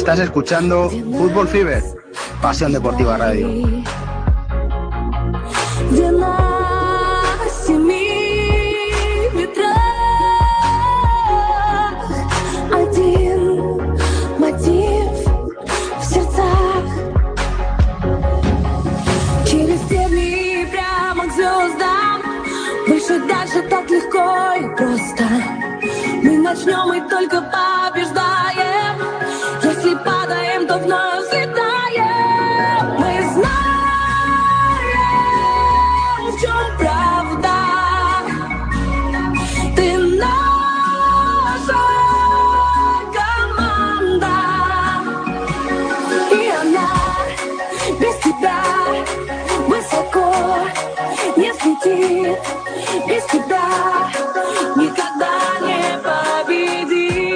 Estás escuchando Fútbol Fever, Pasión Deportiva Radio. Дальше так легко и просто. Мы начнем и только побеждаем. Если падаем, то вновь взлетаем. Мы знаем, в чем правда. Ты наша команда. И она без тебя высоко не взлетит. Без тебя никогда не победит.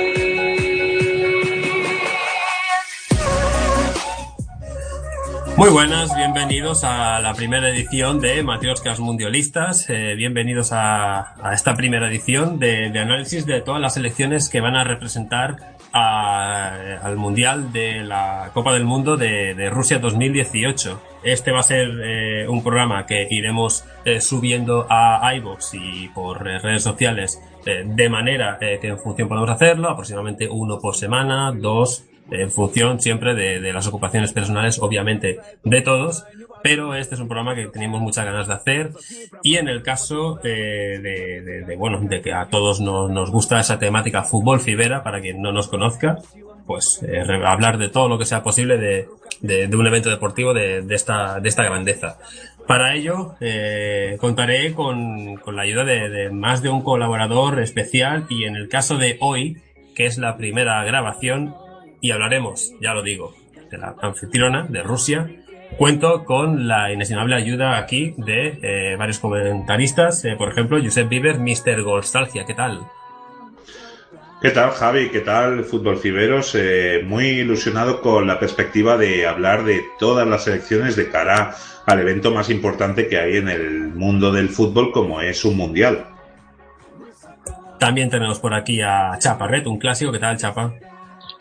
Muy buenas, bienvenidos a la primera edición de Matrioscas Mundialistas. Bienvenidos a esta primera edición de análisis de todas las selecciones que van a representar al Mundial de la Copa del Mundo de Rusia 2018. Este va a ser un programa que iremos subiendo a iVoox y por redes sociales de manera que en función podemos hacerlo, aproximadamente uno por semana, dos, en función siempre de las ocupaciones personales, obviamente de todos, pero este es un programa que teníamos muchas ganas de hacer y en el caso de que a todos nos gusta esa temática fútbol fibera, para quien no nos conozca, pues hablar de todo lo que sea posible de un evento deportivo de esta grandeza. Para ello contaré con la ayuda de más de un colaborador especial y en el caso de hoy, que es la primera grabación, y hablaremos, ya lo digo, de la anfitriona de Rusia, cuento con la inestimable ayuda aquí de varios comentaristas, por ejemplo, Josep Viver, Mr. Golstalgia, ¿qué tal? ¿Qué tal, Javi? ¿Qué tal, Fútbol Fiberos? Muy ilusionado con la perspectiva de hablar de todas las selecciones de cara al evento más importante que hay en el mundo del fútbol, como es un mundial. También tenemos por aquí a Chapa Ret, un clásico. ¿Qué tal, Chapa?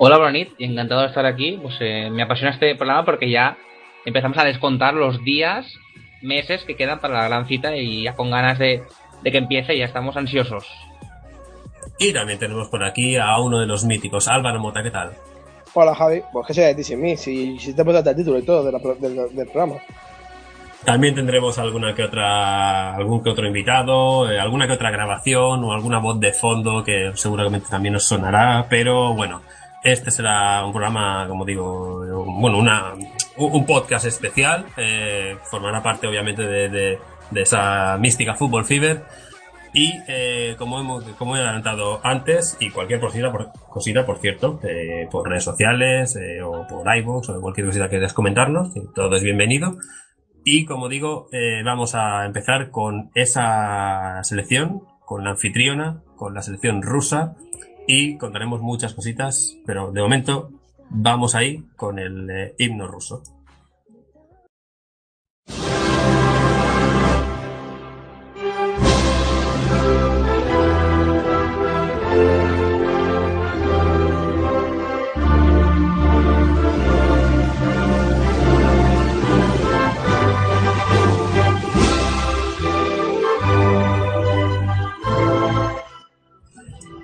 Hola, Bronit, y encantado de estar aquí. Pues me apasiona este programa porque ya empezamos a descontar los días, meses que quedan para la gran cita y ya con ganas de que empiece, ya estamos ansiosos. Y también tenemos por aquí a uno de los míticos, Álvaro Mota, ¿qué tal? Hola, Javi, pues que sea de ti sin mí, si te pones el título y todo del programa. También tendremos algún que otro invitado, alguna que otra grabación o alguna voz de fondo que seguramente también os sonará, pero bueno, este será un programa, como digo, un podcast especial, formará parte obviamente de esa mística Fútbol Fever. Y como he adelantado antes, y cualquier cosita, por cierto, por redes sociales o por iVoox o cualquier cosita que quieras comentarnos, todo es bienvenido. Y como digo, vamos a empezar con esa selección, con la anfitriona, con la selección rusa, y contaremos muchas cositas, pero de momento vamos ahí con el himno ruso.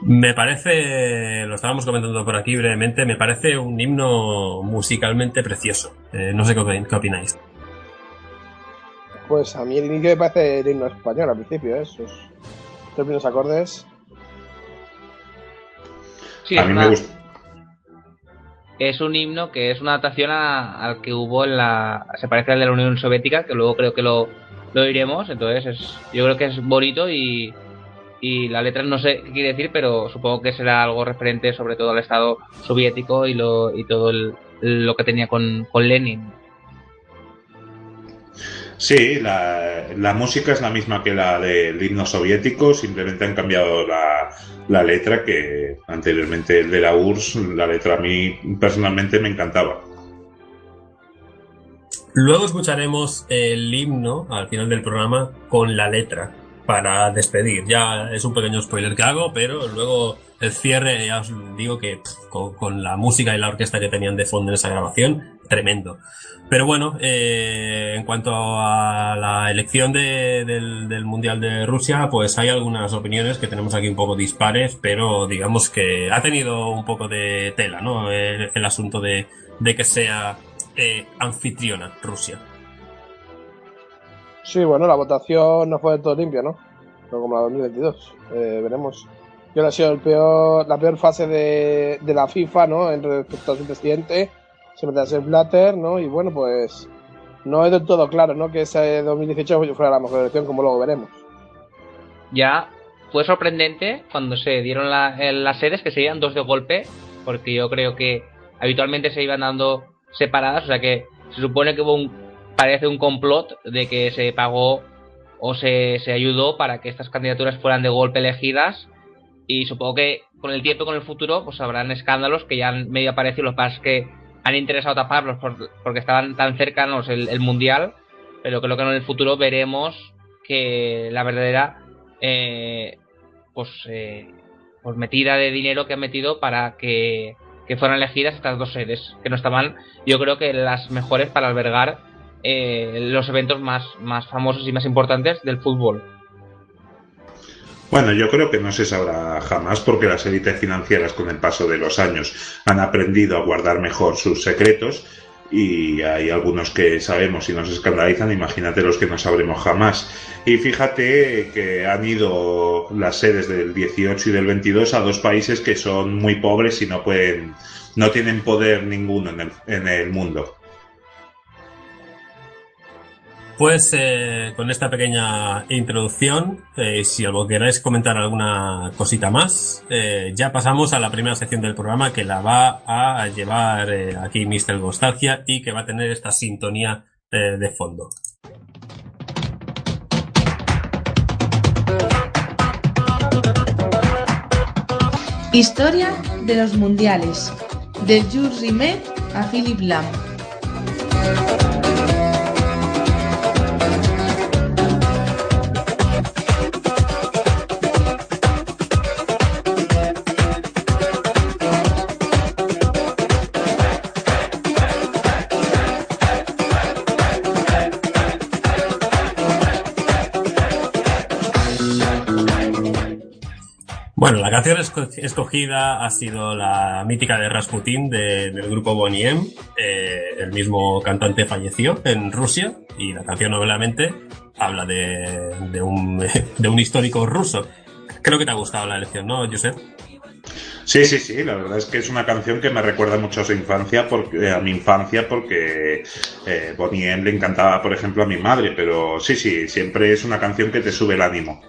Me parece, lo estábamos comentando por aquí brevemente, me parece un himno musicalmente precioso. No sé qué opináis. Pues a mí el inicio me parece el himno español al principio, esos tres primeros acordes. Sí, a mí me gusta. Es un himno que es una adaptación al que hubo se parece al de la Unión Soviética, que luego creo que lo oiremos, entonces yo creo que es bonito y la letra no sé qué quiere decir, pero supongo que será algo referente sobre todo al Estado soviético y todo lo que tenía con Lenin. Sí, la música es la misma que la del himno soviético, simplemente han cambiado la letra, que anteriormente el de la URSS, la letra a mí personalmente me encantaba. Luego escucharemos el himno al final del programa con la letra. para despedir. Ya es un pequeño spoiler que hago, pero luego el cierre, ya os digo que con la música y la orquesta que tenían de fondo en esa grabación, tremendo. Pero bueno, en cuanto a la elección del Mundial de Rusia, pues hay algunas opiniones que tenemos aquí un poco dispares, pero digamos que ha tenido un poco de tela, ¿no? El asunto de que sea anfitriona Rusia. Sí, bueno, la votación no fue del todo limpia, ¿no? No como la 2022. Veremos. Yo creo que ha sido la peor fase de la FIFA, ¿no? En respecto a su presidente, siempre a ser Blatter, ¿no? Y bueno, pues no es del todo claro, ¿no? Que ese 2018 fuera la mejor elección, como luego veremos. Ya fue sorprendente cuando se dieron las sedes, que se dieran 2 de golpe, porque yo creo que habitualmente se iban dando separadas, o sea que se supone que parece un complot de que se pagó o se ayudó para que estas candidaturas fueran de golpe elegidas, y supongo que con el tiempo y con el futuro pues habrán escándalos que ya han medio aparecido. Los más que han interesado taparlos porque estaban tan cercanos el mundial, pero creo que en el futuro veremos que la verdadera pues metida de dinero que han metido para que fueran elegidas estas 2 sedes, que no estaban, yo creo que las mejores para albergar los eventos más famosos y más importantes del fútbol. Bueno, yo creo que no se sabrá jamás, porque las élites financieras con el paso de los años han aprendido a guardar mejor sus secretos, y hay algunos que sabemos y nos escandalizan, imagínate los que no sabremos jamás. Y fíjate que han ido las sedes del 18 y del 22 a 2 países que son muy pobres y no tienen poder ninguno en el mundo. Pues con esta pequeña introducción, si algo queráis comentar alguna cosita más, ya pasamos a la primera sección del programa, que la va a llevar aquí Mr. Nostalgia, y que va a tener esta sintonía de fondo. Historia de los mundiales, de Jules Rimet a Philippe Lam. Bueno, la canción escogida ha sido la mítica de Rasputin del grupo Boney M. El mismo cantante falleció en Rusia, y la canción obviamente habla de un histórico ruso. Creo que te ha gustado la elección, ¿no, Josep? Sí, la verdad es que es una canción que me recuerda mucho a mi infancia, porque Boney M le encantaba, por ejemplo, a mi madre, pero sí, siempre es una canción que te sube el ánimo.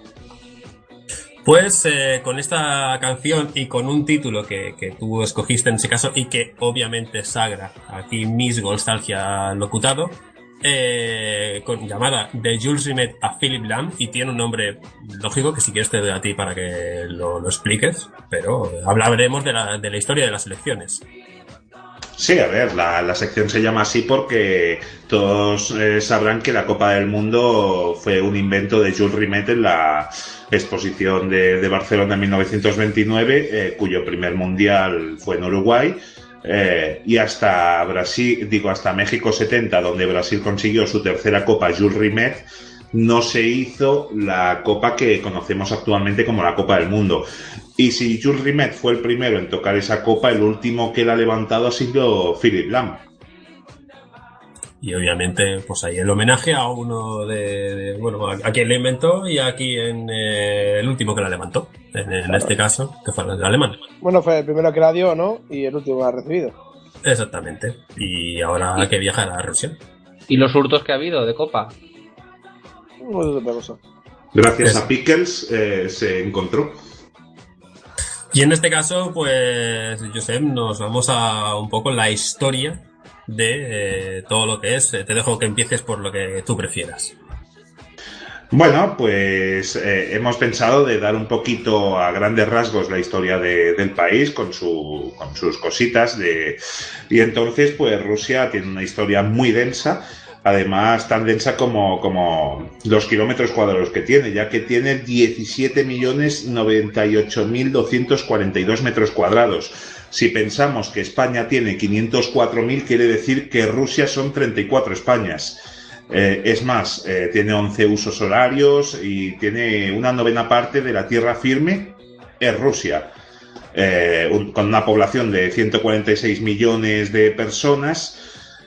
Pues con esta canción y con un título que tú escogiste en ese caso, y que obviamente Sagra, aquí Miss Nostalgia ha locutado, llamada de Jules Rimet a Philippe Lam, y tiene un nombre lógico que si quieres te doy a ti para que lo expliques, pero hablaremos de la historia de las elecciones. Sí, a ver, la sección se llama así porque todos sabrán que la Copa del Mundo fue un invento de Jules Rimet en la exposición de Barcelona en 1929, cuyo primer mundial fue en Uruguay, y hasta México 70, donde Brasil consiguió su tercera Copa Jules Rimet, no se hizo la Copa que conocemos actualmente como la Copa del Mundo. Y si Jules Rimet fue el primero en tocar esa copa, el último que la ha levantado ha sido Philippe Lam. Y obviamente, pues ahí el homenaje a uno a quien la inventó, y aquí en el último que la levantó, en este caso, que fue el alemán. Bueno, fue el primero que la dio, ¿no? Y el último que la ha recibido. Exactamente. Y ahora hay que viajar a Rusia. ¿Y los hurtos que ha habido de copa? No es otra cosa. Gracias a Pickles se encontró. Y en este caso, pues, Josep, nos vamos a un poco la historia de todo lo que es. Te dejo que empieces por lo que tú prefieras. Bueno, pues hemos pensado de dar un poquito a grandes rasgos la historia del país con sus cositas. Y entonces, pues Rusia tiene una historia muy densa. además tan densa como los kilómetros cuadrados que tiene, ya que tiene 17.098.242 metros cuadrados. Si pensamos que España tiene 504.000, quiere decir que Rusia son 34 Españas. Es más, tiene 11 usos horarios y tiene una novena parte de la tierra firme, es Rusia. Con una población de 146 millones de personas,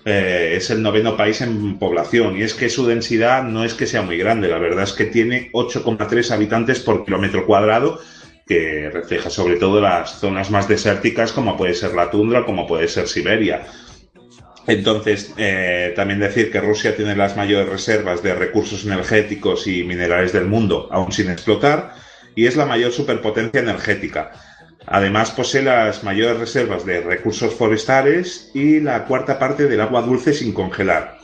es el noveno país en población, y es que su densidad no es que sea muy grande, la verdad es que tiene 8,3 habitantes por kilómetro cuadrado, que refleja sobre todo las zonas más desérticas, como puede ser la tundra, como puede ser Siberia. Entonces, también decir que Rusia tiene las mayores reservas de recursos energéticos y minerales del mundo, aún sin explotar, y es la mayor superpotencia energética. Además, posee las mayores reservas de recursos forestales y la cuarta parte del agua dulce sin congelar.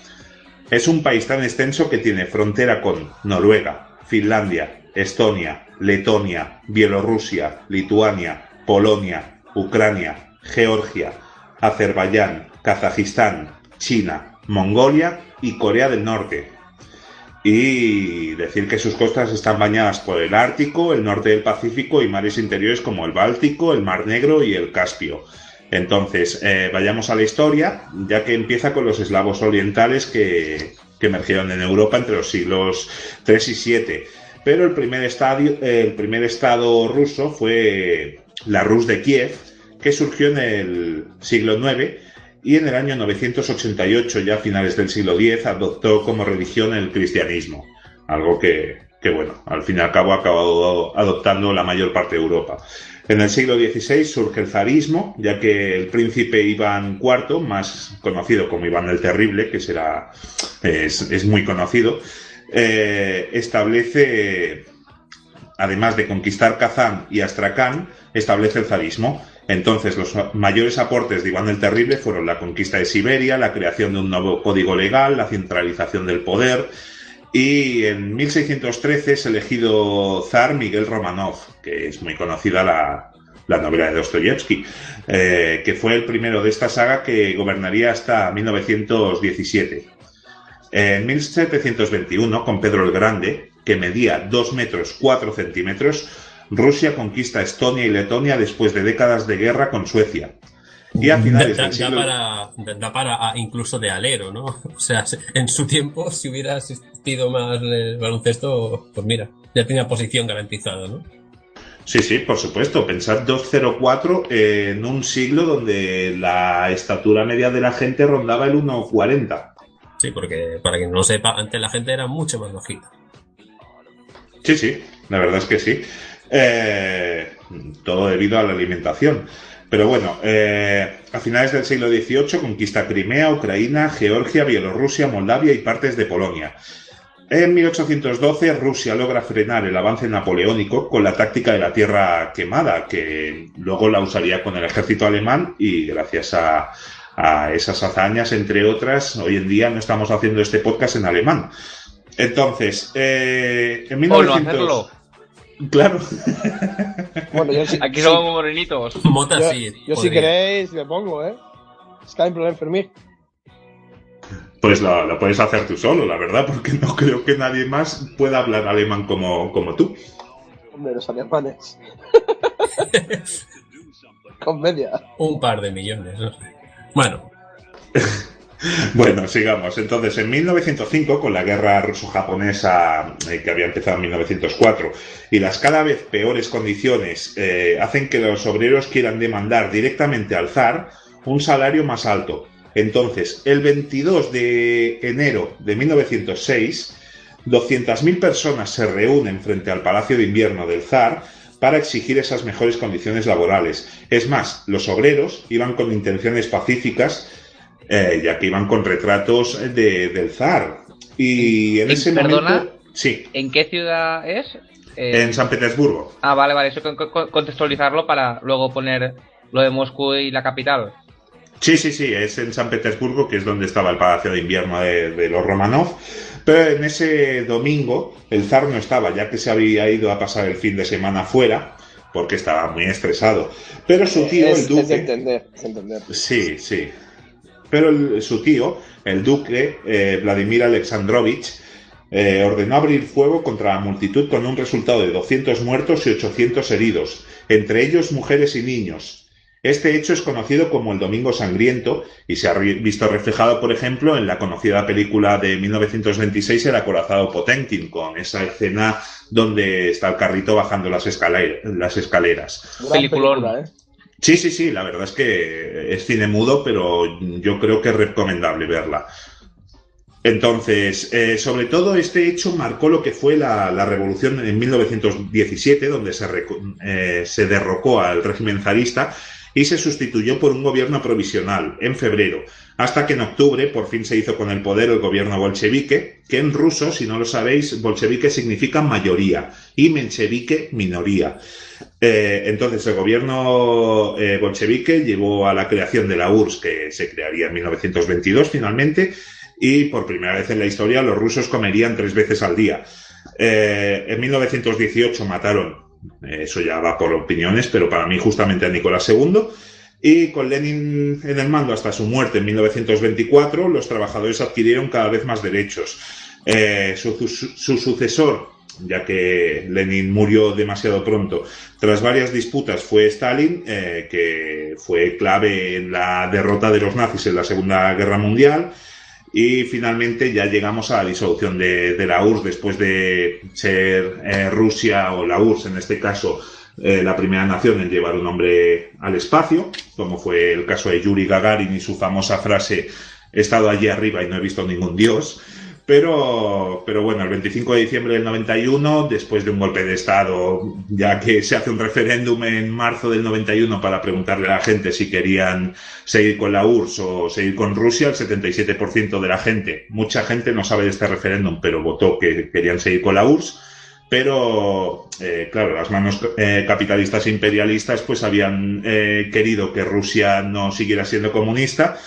Es un país tan extenso que tiene frontera con Noruega, Finlandia, Estonia, Letonia, Bielorrusia, Lituania, Polonia, Ucrania, Georgia, Azerbaiyán, Kazajistán, China, Mongolia y Corea del Norte. Y decir que sus costas están bañadas por el Ártico, el norte del Pacífico y mares interiores como el Báltico, el Mar Negro y el Caspio. Entonces, vayamos a la historia, ya que empieza con los eslavos orientales que emergieron en Europa entre los siglos III y VII. Pero el primer estado ruso fue la Rus de Kiev, que surgió en el siglo IX, y en el año 988, ya a finales del siglo X, adoptó como religión el cristianismo, algo que bueno, al fin y al cabo ha acabado adoptando la mayor parte de Europa. En el siglo XVI surge el zarismo, ya que el príncipe Iván IV, más conocido como Iván el Terrible, que es muy conocido, establece, además de conquistar Kazán y Astracán, establece el zarismo. Entonces, los mayores aportes de Iván el Terrible fueron la conquista de Siberia, la creación de un nuevo código legal, la centralización del poder, y en 1613 es elegido zar Miguel Romanov, que es muy conocida la novela de Dostoyevsky, que fue el primero de esta saga que gobernaría hasta 1917. En 1721, con Pedro el Grande, que medía 2 metros 4 centímetros, Rusia conquista Estonia y Letonia después de décadas de guerra con Suecia. Y a finales del siglo... Da para incluso de alero, ¿no? O sea, en su tiempo, si hubiera existido más el baloncesto, pues mira, ya tenía posición garantizada, ¿no? Sí, por supuesto. Pensad 2,04 en un siglo donde la estatura media de la gente rondaba el 1,40. Sí, porque para quien no lo sepa, antes la gente era mucho más bajita. Sí, la verdad es que sí. Todo debido a la alimentación. Pero bueno, a finales del siglo XVIII conquista Crimea, Ucrania, Georgia, Bielorrusia, Moldavia y partes de Polonia. En 1812 Rusia logra frenar el avance napoleónico con la táctica de la tierra quemada, que luego la usaría con el ejército alemán, y gracias a esas hazañas, entre otras, hoy en día no estamos haciendo este podcast en alemán. Entonces, en 1900... Claro. Bueno, aquí somos muy morenitos. Mota sí. Yo si queréis le pongo, Está en problema for me. Pues lo puedes hacer tú solo, la verdad, porque no creo que nadie más pueda hablar alemán como tú. Hombre, los alemanes. Con media. Un par de millones, no sé. Bueno. Bueno, sigamos. Entonces, en 1905, con la guerra ruso-japonesa que había empezado en 1904, y las cada vez peores condiciones hacen que los obreros quieran demandar directamente al zar un salario más alto. Entonces, el 22 de enero de 1906, 200.000 personas se reúnen frente al Palacio de Invierno del zar para exigir esas mejores condiciones laborales. Es más, los obreros iban con intenciones pacíficas, ya que iban con retratos del zar. Y en ese momento... Sí. ¿En qué ciudad es? En San Petersburgo. Ah, vale, eso contextualizarlo para luego poner lo de Moscú y la capital. Sí, es en San Petersburgo, que es donde estaba el Palacio de Invierno de los Romanov. Pero en ese domingo el zar no estaba, ya que se había ido a pasar el fin de semana fuera, porque estaba muy estresado. Pero su tío, el duque... Es de entender. Sí. pero su tío, el duque Vladimir Alexandrovich, ordenó abrir fuego contra la multitud con un resultado de 200 muertos y 800 heridos, entre ellos mujeres y niños. Este hecho es conocido como el Domingo Sangriento y se ha visto reflejado, por ejemplo, en la conocida película de 1926, El acorazado Potemkin, con esa escena donde está el carrito bajando las escaleras. Peliculón. Sí, la verdad es que es cine mudo, pero yo creo que es recomendable verla. Entonces, sobre todo este hecho marcó lo que fue la revolución en 1917, donde se derrocó al régimen zarista y se sustituyó por un gobierno provisional en febrero, hasta que en octubre por fin se hizo con el poder el gobierno bolchevique, que en ruso, si no lo sabéis, bolchevique significa mayoría y menchevique minoría. Entonces el gobierno bolchevique llevó a la creación de la URSS, que se crearía en 1922 finalmente, y por primera vez en la historia los rusos comerían 3 veces al día. En 1918 mataron, eso ya va por opiniones, pero para mí justamente a Nicolás II, y con Lenin en el mando hasta su muerte en 1924, los trabajadores adquirieron cada vez más derechos. Su sucesor, ya que Lenin murió demasiado pronto, tras varias disputas, fue Stalin, que fue clave en la derrota de los nazis en la Segunda Guerra Mundial. Y finalmente ya llegamos a la disolución de la URSS, después de ser Rusia, o la URSS en este caso, la primera nación en llevar un hombre al espacio, como fue el caso de Yuri Gagarin y su famosa frase: he estado allí arriba y no he visto ningún dios. Pero bueno, el 25 de diciembre del 91, después de un golpe de Estado, ya que se hace un referéndum en marzo del 91 para preguntarle a la gente si querían seguir con la URSS o seguir con Rusia, el 77% de la gente, mucha gente no sabe de este referéndum, pero votó que querían seguir con la URSS. Pero, claro, las manos capitalistas e imperialistas pues habían querido que Rusia no siguiera siendo comunista.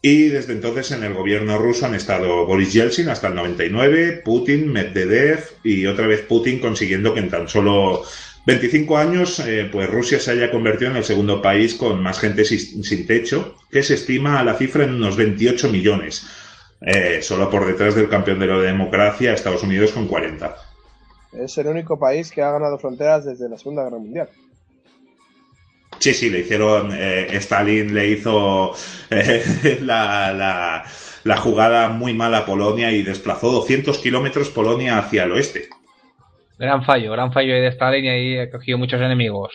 Y desde entonces en el gobierno ruso han estado Boris Yeltsin hasta el 99, Putin, Medvedev y otra vez Putin, consiguiendo que en tan solo 25 años pues Rusia se haya convertido en el segundo país con más gente sin techo, que se estima la cifra en unos 28 millones, solo por detrás del campeón de la democracia, Estados Unidos, con 40. Es el único país que ha ganado fronteras desde la Segunda Guerra Mundial. Sí, le hicieron, Stalin le hizo la jugada muy mala a Polonia y desplazó 200 kilómetros Polonia hacia el oeste. Gran fallo ahí de Stalin, y ahí ha cogido muchos enemigos.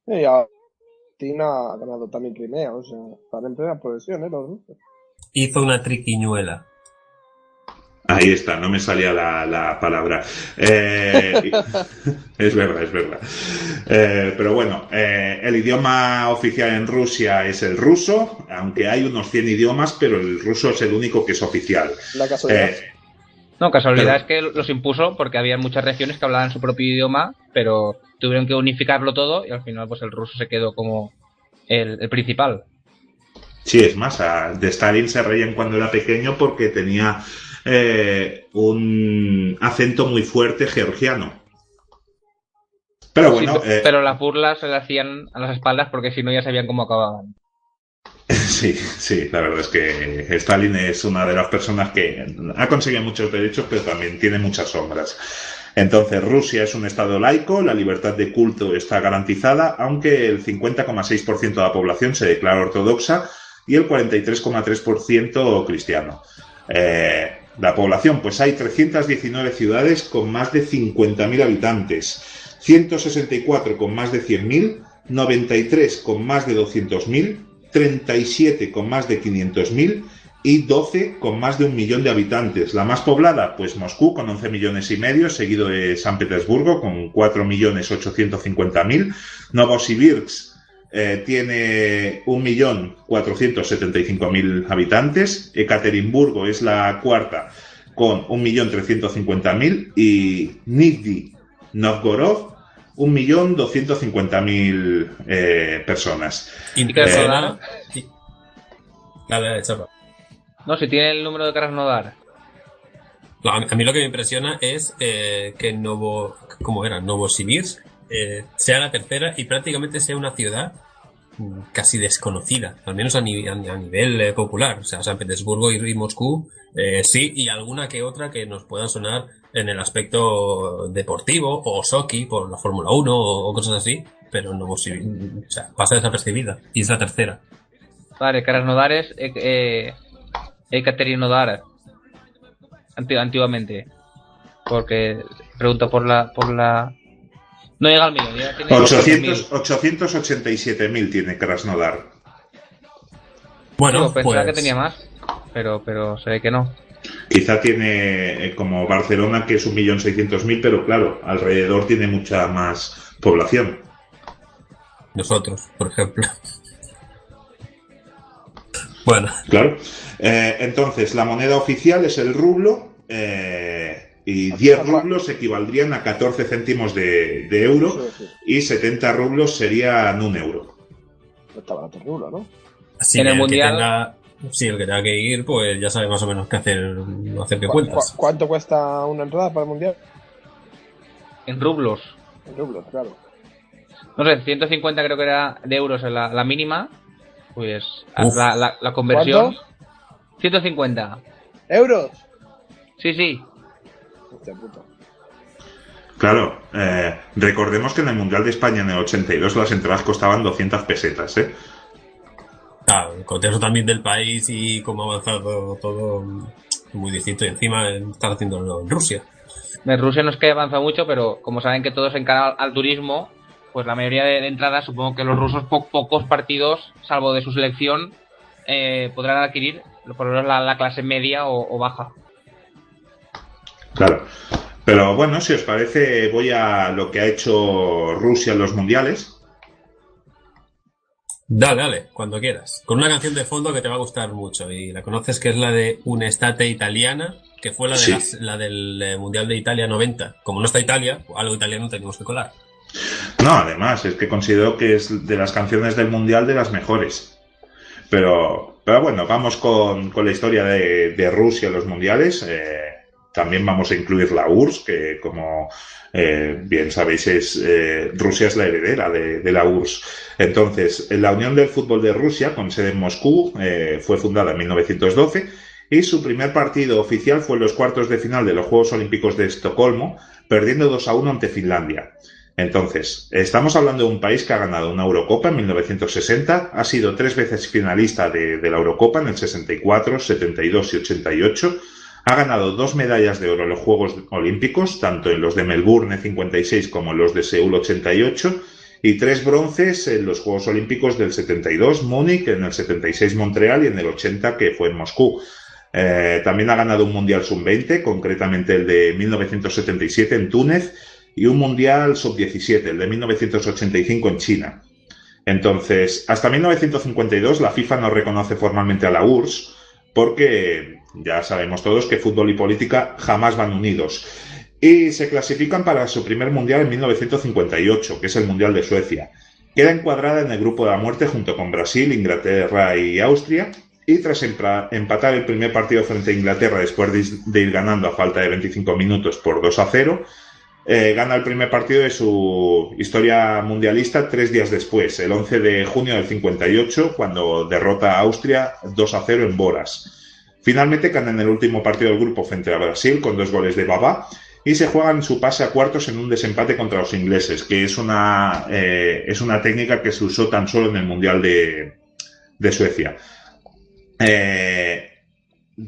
Y Argentina ha ganado también Crimea, o sea, están en plena progresión, los rusos. Hizo una triquiñuela. Ahí está, no me salía la palabra. Es verdad. Pero bueno, el idioma oficial en Rusia es el ruso, aunque hay unos 100 idiomas, pero el ruso es el único que es oficial. La casualidad. No, casualidad es que los impuso porque había muchas regiones que hablaban su propio idioma, pero tuvieron que unificarlo todo y al final pues el ruso se quedó como el principal. Sí, es más, de Stalin se reían cuando era pequeño porque tenía un acento muy fuerte georgiano. Pero bueno, sí, pero las burlas se le hacían a las espaldas porque si no ya sabían cómo acababan. Sí, la verdad es que Stalin es una de las personas que ha conseguido muchos derechos, pero también tiene muchas sombras. Entonces, Rusia es un estado laico, la libertad de culto está garantizada, aunque el 50,6% de la población se declara ortodoxa y el 43,3% cristiano. La población, pues hay 319 ciudades con más de 50.000 habitantes, 164 con más de 100.000, 93 con más de 200.000, 37 con más de 500.000 y 12 con más de 1 millón de habitantes. La más poblada, pues Moscú, con 11 millones y medio, seguido de San Petersburgo, con 4.850.000. Novosibirsk tiene 1.475.000 habitantes. Ekaterimburgo es la cuarta, con 1.350.000. Y Nizhny Novgorod, 1.250.000 personas. Impresiona. Dale, chapa. No, si tiene el número de Krasnodar. No, a mí lo que me impresiona es que Novosibirsk sea la tercera y prácticamente sea una ciudad casi desconocida, al menos a nivel popular. O sea, San Petersburgo y Moscú, sí, y alguna que otra que nos pueda sonar en el aspecto deportivo, o Sochi por la Fórmula 1 o cosas así, pero no, o sea, pasa desapercibida. Y es la tercera. Vale, Krasnodar es Ekaterinodar antiguamente, porque pregunto por la no llega al millón, ya tiene 887.000 tiene Krasnodar. Bueno, pensaba pues que tenía más, pero se ve que no. Quizá tiene como Barcelona, que es 1.600.000, pero claro, alrededor tiene mucha más población. Nosotros, por ejemplo. Bueno. Claro. Entonces, la moneda oficial es el rublo, y 10 rublos equivaldrían a 14 céntimos de euro, y 70 rublos serían un euro. Está barato el rublo, ¿no? Así En el que Mundial... el que tenga que ir, pues ya sabe más o menos qué hacer qué cuentas. ¿Cuánto cuesta una entrada para el Mundial? En rublos. En rublos, claro. No sé, 150 creo que era de euros en la mínima. Pues la conversión. ¿Cuánto? 150. ¿Euros? Sí. Hostia puta. Claro, recordemos que en el Mundial de España en el 82 las entradas costaban 200 pesetas, ¿eh? Claro, el contexto también del país y cómo ha avanzado todo muy distinto. Y encima están haciéndolo en Rusia. En Rusia no es que haya avanzado mucho, pero como saben que todo se encara al turismo, pues la mayoría de entradas, supongo que los rusos pocos partidos, salvo de su selección, podrán adquirir, por lo menos la clase media o baja. Claro. Pero bueno, si os parece, voy a lo que ha hecho Rusia en los mundiales. Dale, cuando quieras. Con una canción de fondo que te va a gustar mucho. Y la conoces, que es la de Un'estate italiana, que fue la del Mundial de Italia 90. Como no está Italia, algo italiano tenemos que colar. No, además, es que considero que es de las canciones del mundial de las mejores. Pero bueno, vamos con la historia de Rusia en los mundiales. También vamos a incluir la URSS, que como bien sabéis, Rusia es la heredera de la URSS. Entonces, la Unión del Fútbol de Rusia, con sede en Moscú, fue fundada en 1912 y su primer partido oficial fue en los cuartos de final de los Juegos Olímpicos de Estocolmo, perdiendo 2-1 ante Finlandia. Entonces, estamos hablando de un país que ha ganado una Eurocopa en 1960, ha sido 3 veces finalista de la Eurocopa en el 64, 72 y 88, ha ganado 2 medallas de oro en los Juegos Olímpicos, tanto en los de Melbourne 56 como en los de Seúl 88, y 3 bronces en los Juegos Olímpicos del 72, Múnich, en el 76 Montreal y en el 80 que fue en Moscú. También ha ganado un Mundial Sub-20, concretamente el de 1977 en Túnez, y un Mundial Sub-17, el de 1985 en China. Entonces, hasta 1952 la FIFA no reconoce formalmente a la URSS, porque ya sabemos todos que fútbol y política jamás van unidos. Y se clasifican para su primer mundial en 1958, que es el Mundial de Suecia. Queda encuadrada en el grupo de la muerte junto con Brasil, Inglaterra y Austria. Y tras empatar el primer partido frente a Inglaterra después de ir ganando a falta de 25 minutos por 2-0, gana el primer partido de su historia mundialista 3 días después, el 11 de junio del 58, cuando derrota a Austria 2-0 en Boras. Finalmente ganan el último partido del grupo frente a Brasil con 2 goles de Babá y se juegan su pase a cuartos en un desempate contra los ingleses, que es una técnica que se usó tan solo en el Mundial de Suecia.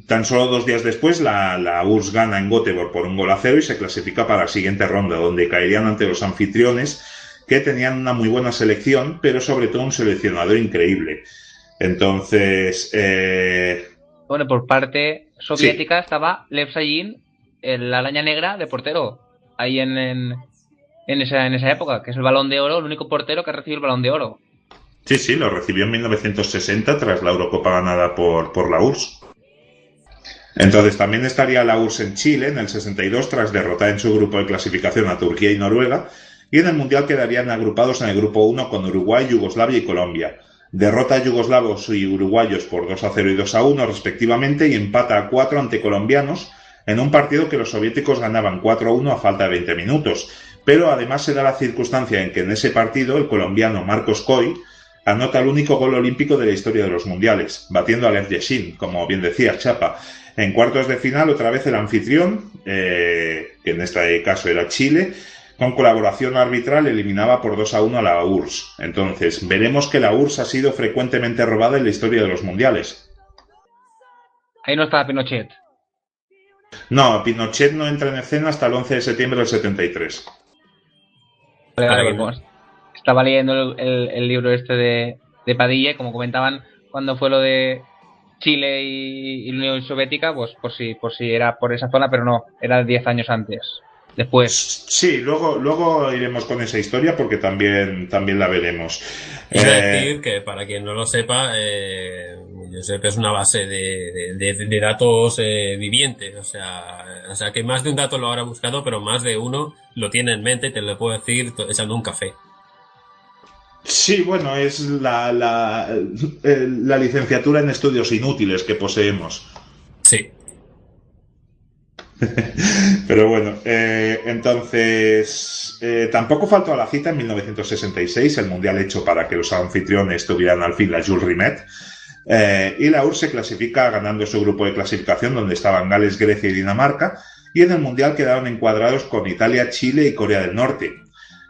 Tan solo 2 días después la URSS gana en Göteborg por 1-0 y se clasifica para la siguiente ronda, donde caerían ante los anfitriones, que tenían una muy buena selección, pero sobre todo un seleccionador increíble. Entonces... Bueno, por parte soviética estaba Lev Yashin, la araña negra de portero, ahí en esa época, que es el Balón de Oro, el único portero que ha recibido el Balón de Oro. Sí, lo recibió en 1960 tras la Eurocopa ganada por la URSS. Entonces también estaría la URSS en Chile en el 62 tras derrotar en su grupo de clasificación a Turquía y Noruega, y en el Mundial quedarían agrupados en el grupo 1 con Uruguay, Yugoslavia y Colombia. Derrota a yugoslavos y uruguayos por 2-0 y 2-1 respectivamente y empata a 4 ante colombianos en un partido que los soviéticos ganaban 4-1 a falta de 20 minutos. Pero además se da la circunstancia en que en ese partido el colombiano Marcos Coy anota el único gol olímpico de la historia de los mundiales, batiendo al Yashin, como bien decía Chapa. En cuartos de final, otra vez el anfitrión, que en este caso era Chile, con colaboración arbitral eliminaba por 2-1 a la URSS. Entonces, veremos que la URSS ha sido frecuentemente robada en la historia de los mundiales. Ahí no está Pinochet. No, Pinochet no entra en escena hasta el 11 de septiembre del 73. Vale, estaba leyendo el libro este de Padilla, y como comentaban, cuando fue lo de Chile y la Unión Soviética, pues por si era por esa zona, pero no, era 10 años antes. Después. Sí, luego iremos con esa historia porque también la veremos. Es decir, que para quien no lo sepa, Josep es una base de datos vivientes, o sea que más de un dato lo habrá buscado, pero más de uno lo tiene en mente y te lo puedo decir echando un café. Sí, bueno, es la licenciatura en estudios inútiles que poseemos. Sí. Pero bueno, entonces tampoco faltó a la cita en 1966, el mundial hecho para que los anfitriones tuvieran al fin la Jules Rimet, y la URSS se clasifica ganando su grupo de clasificación donde estaban Gales, Grecia y Dinamarca, y en el mundial quedaron encuadrados con Italia, Chile y Corea del Norte.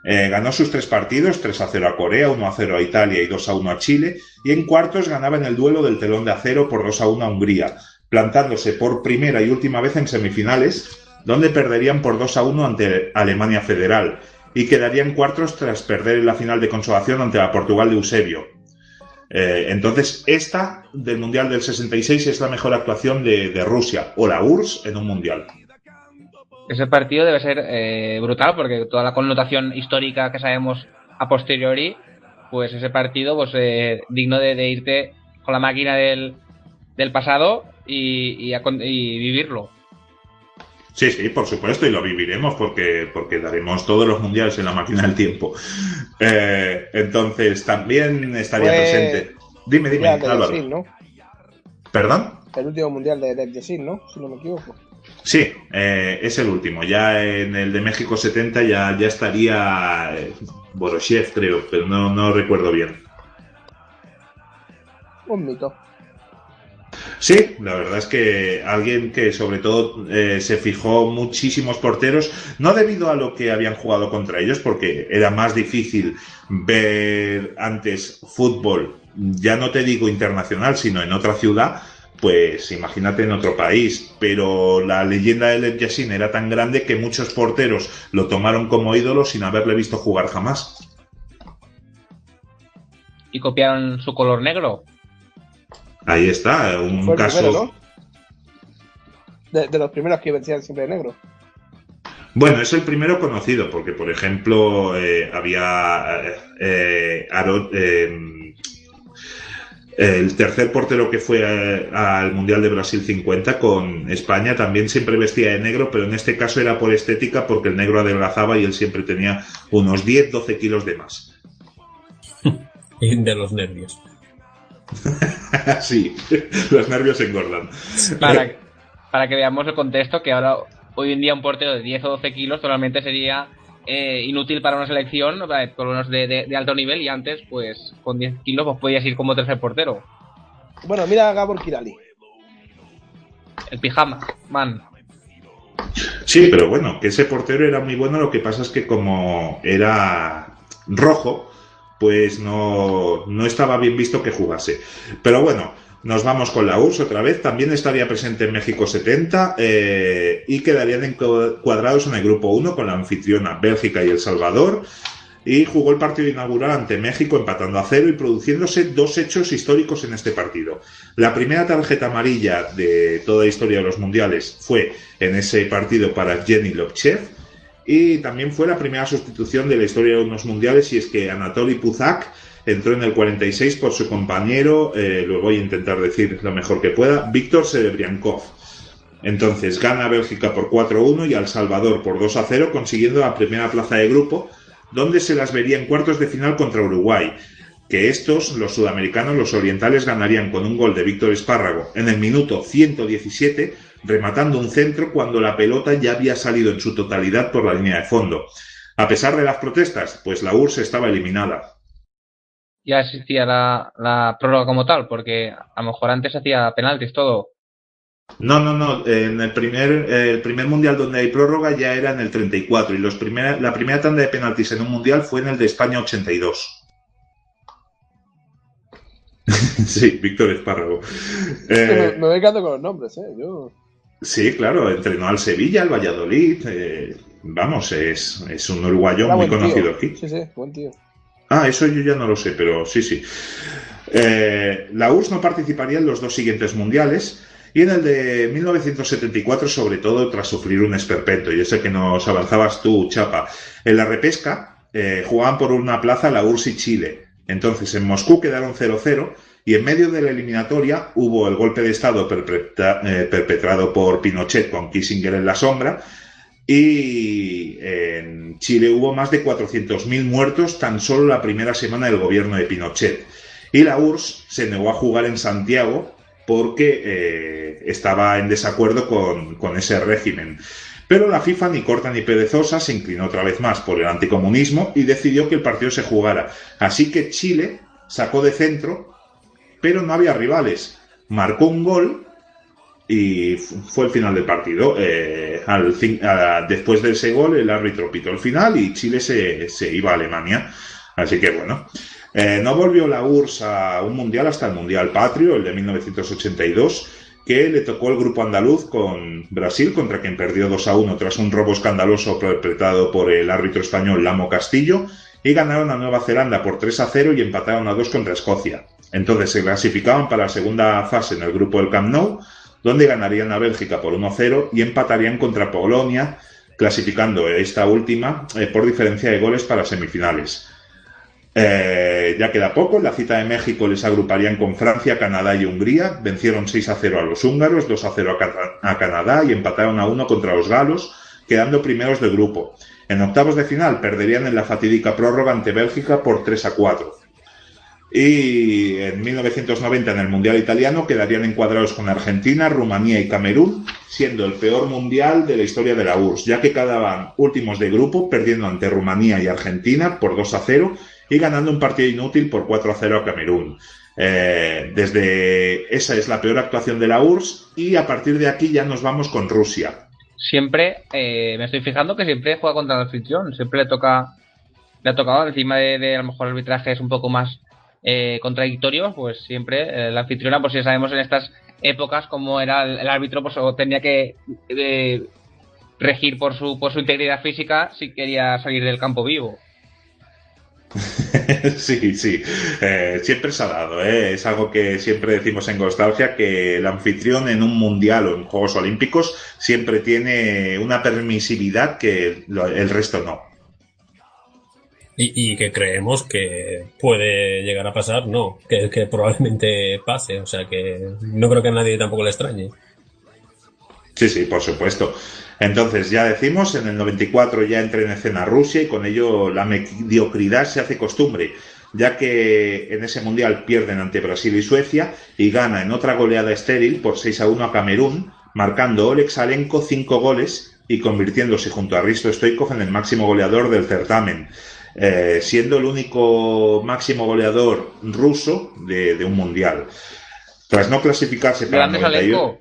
Ganó sus 3 partidos, 3-0 a Corea, 1-0 a Italia y 2-1 a Chile, y en cuartos ganaba en el duelo del telón de acero por 2-1 a Hungría, plantándose por primera y última vez en semifinales, donde perderían por 2-1 ante Alemania Federal, y quedarían cuartos tras perder en la final de consolación ante la Portugal de Eusebio. Entonces, esta del Mundial del 66 es la mejor actuación de Rusia, o la URSS, en un Mundial. Ese partido debe ser brutal, porque toda la connotación histórica que sabemos a posteriori, pues ese partido pues digno de irte con la máquina del pasado y vivirlo. Sí, por supuesto, y lo viviremos porque daremos todos los mundiales en la máquina del tiempo. Entonces, también estaría presente. Dime, Álvaro. Yassin, ¿no? ¿Perdón? El último mundial de Yassin, ¿no? Si no me equivoco. Sí, es el último. Ya en el de México 70 ya estaría Boroshev, creo, pero no recuerdo bien. Un mito. Sí, la verdad es que alguien que sobre todo se fijó muchísimos porteros, no debido a lo que habían jugado contra ellos, porque era más difícil ver antes fútbol, ya no te digo internacional, sino en otra ciudad, pues imagínate en otro país. Pero la leyenda de Lev Yashin era tan grande que muchos porteros lo tomaron como ídolo sin haberle visto jugar jamás. ¿Y copiaron su color negro? Ahí está, un Fue el caso... primero, ¿no? De los primeros que vencían siempre de negro. Bueno, es el primero conocido, porque por ejemplo había el tercer portero que fue al Mundial de Brasil 50 con España también siempre vestía de negro, pero en este caso era por estética, porque el negro adelgazaba y él siempre tenía unos 10-12 kilos de más. Y de los nervios. Sí, los nervios engordan. Para que veamos el contexto, que ahora hoy en día un portero de 10 o 12 kilos totalmente sería inútil para una selección, por lo menos de alto nivel, y antes pues con 10 kilos pues podías ir como tercer portero. Bueno, mira a Gabor Kirali. El pijama, man. Sí, pero bueno, que ese portero era muy bueno, lo que pasa es que como era rojo, pues no estaba bien visto que jugase. Pero bueno, nos vamos con la URSS otra vez. También estaría presente en México 70 y quedarían encuadrados en el grupo 1 con la anfitriona Bélgica y El Salvador. Y jugó el partido inaugural ante México empatando a 0 y produciéndose 2 hechos históricos en este partido. La primera tarjeta amarilla de toda la historia de los mundiales fue en ese partido para Jenny Lovchev. Y también fue la primera sustitución de la historia de unos mundiales, y es que Anatoly Puzak entró en el 46 por su compañero, lo voy a intentar decir lo mejor que pueda, Víctor Serebriankov. Entonces gana Bélgica por 4-1 y El Salvador por 2-0, consiguiendo la primera plaza de grupo, donde se las vería en cuartos de final contra Uruguay, que estos, los sudamericanos, los orientales, ganarían con un gol de Víctor Espárrago en el minuto 117, rematando un centro cuando la pelota ya había salido en su totalidad por la línea de fondo. A pesar de las protestas, pues la URSS estaba eliminada. ya existía la prórroga como tal, porque a lo mejor antes hacía penaltis todo. No. En el primer mundial donde hay prórroga ya era en el 34 y la primera tanda de penaltis en un mundial fue en el de España 82. Sí, Víctor Espárrago. Me voy quedando con los nombres, Yo... Sí, claro, entrenó al Sevilla, al Valladolid. Vamos, es un uruguayo Era muy buen conocido tío. aquí. Sí, buen tío. Eso yo ya no lo sé, pero sí. La URSS no participaría en los dos siguientes mundiales y en el de 1974, sobre todo tras sufrir un esperpento, y ese que nos avanzabas tú, Chapa. En la repesca jugaban por una plaza la URSS y Chile. Entonces en Moscú quedaron 0-0 y en medio de la eliminatoria hubo el golpe de Estado perpetrado por Pinochet con Kissinger en la sombra. Y en Chile hubo más de 400.000 muertos tan solo la primera semana del gobierno de Pinochet. Y la URSS se negó a jugar en Santiago porque estaba en desacuerdo con ese régimen. Pero la FIFA, ni corta ni perezosa, se inclinó otra vez más por el anticomunismo y decidió que el partido se jugara. Así que Chile sacó de centro, pero no había rivales. Marcó un gol y fue el final del partido. Después de ese gol, el árbitro pitó el final y Chile se iba a Alemania. Así que bueno, no volvió la URSS a un mundial hasta el Mundial Patrio, el de 1982, que le tocó el grupo andaluz con Brasil, contra quien perdió 2-1 tras un robo escandaloso perpetrado por el árbitro español Lamo Castillo, y ganaron a Nueva Zelanda por 3-0 y empataron a 2 contra Escocia. Entonces se clasificaban para la segunda fase en el grupo del Camp Nou, donde ganarían a Bélgica por 1-0 y empatarían contra Polonia, clasificando esta última por diferencia de goles para semifinales. Ya queda poco, en la cita de México les agruparían con Francia, Canadá y Hungría, vencieron 6-0 a los húngaros, 2-0 a Canadá y empataron a 1 contra los galos, quedando primeros de grupo. En octavos de final perderían en la fatídica prórroga ante Bélgica por 3-4. Y en 1990 en el Mundial Italiano quedarían encuadrados con Argentina, Rumanía y Camerún, siendo el peor mundial de la historia de la URSS, ya que quedaban últimos de grupo, perdiendo ante Rumanía y Argentina por 2-0 y ganando un partido inútil por 4-0 a Camerún. Desde esa es la peor actuación de la URSS y a partir de aquí ya nos vamos con Rusia. Siempre, me estoy fijando que siempre juega contra el anfitrión, siempre le ha tocado encima de a lo mejor arbitrajes un poco más contradictorios, pues siempre la anfitriona, pues ya sabemos en estas épocas como era el árbitro, pues tenía que regir por su integridad física si quería salir del campo vivo. Sí, siempre se ha dado, es algo que siempre decimos en Nostalgia, que el anfitrión en un mundial o en Juegos Olímpicos siempre tiene una permisividad que el resto no. Y que creemos que puede llegar a pasar, no, que probablemente pase, o sea que no creo que a nadie tampoco le extrañe. Sí, por supuesto. Entonces, ya decimos, en el 94 ya entra en escena Rusia y con ello la mediocridad se hace costumbre, ya que en ese mundial pierden ante Brasil y Suecia y gana en otra goleada estéril por 6-1 a Camerún, marcando Oleg Salenko 5 goles y convirtiéndose junto a Risto Stoichkov en el máximo goleador del certamen, siendo el único máximo goleador ruso de un mundial. Tras no clasificarse para el 98...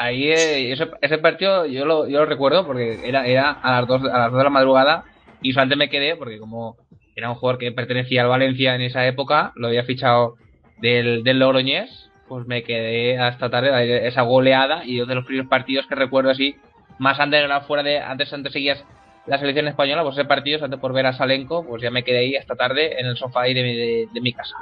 Ahí ese partido yo lo recuerdo porque era a las 2 de la madrugada y solamente me quedé porque como era un jugador que pertenecía al Valencia en esa época, lo había fichado del Logroñés, pues me quedé hasta tarde esa goleada y uno de los primeros partidos que recuerdo así más underground fuera de antes seguías la selección española, pues ese partido antes por ver a Salenko, pues ya me quedé ahí hasta tarde en el sofá ahí de mi casa.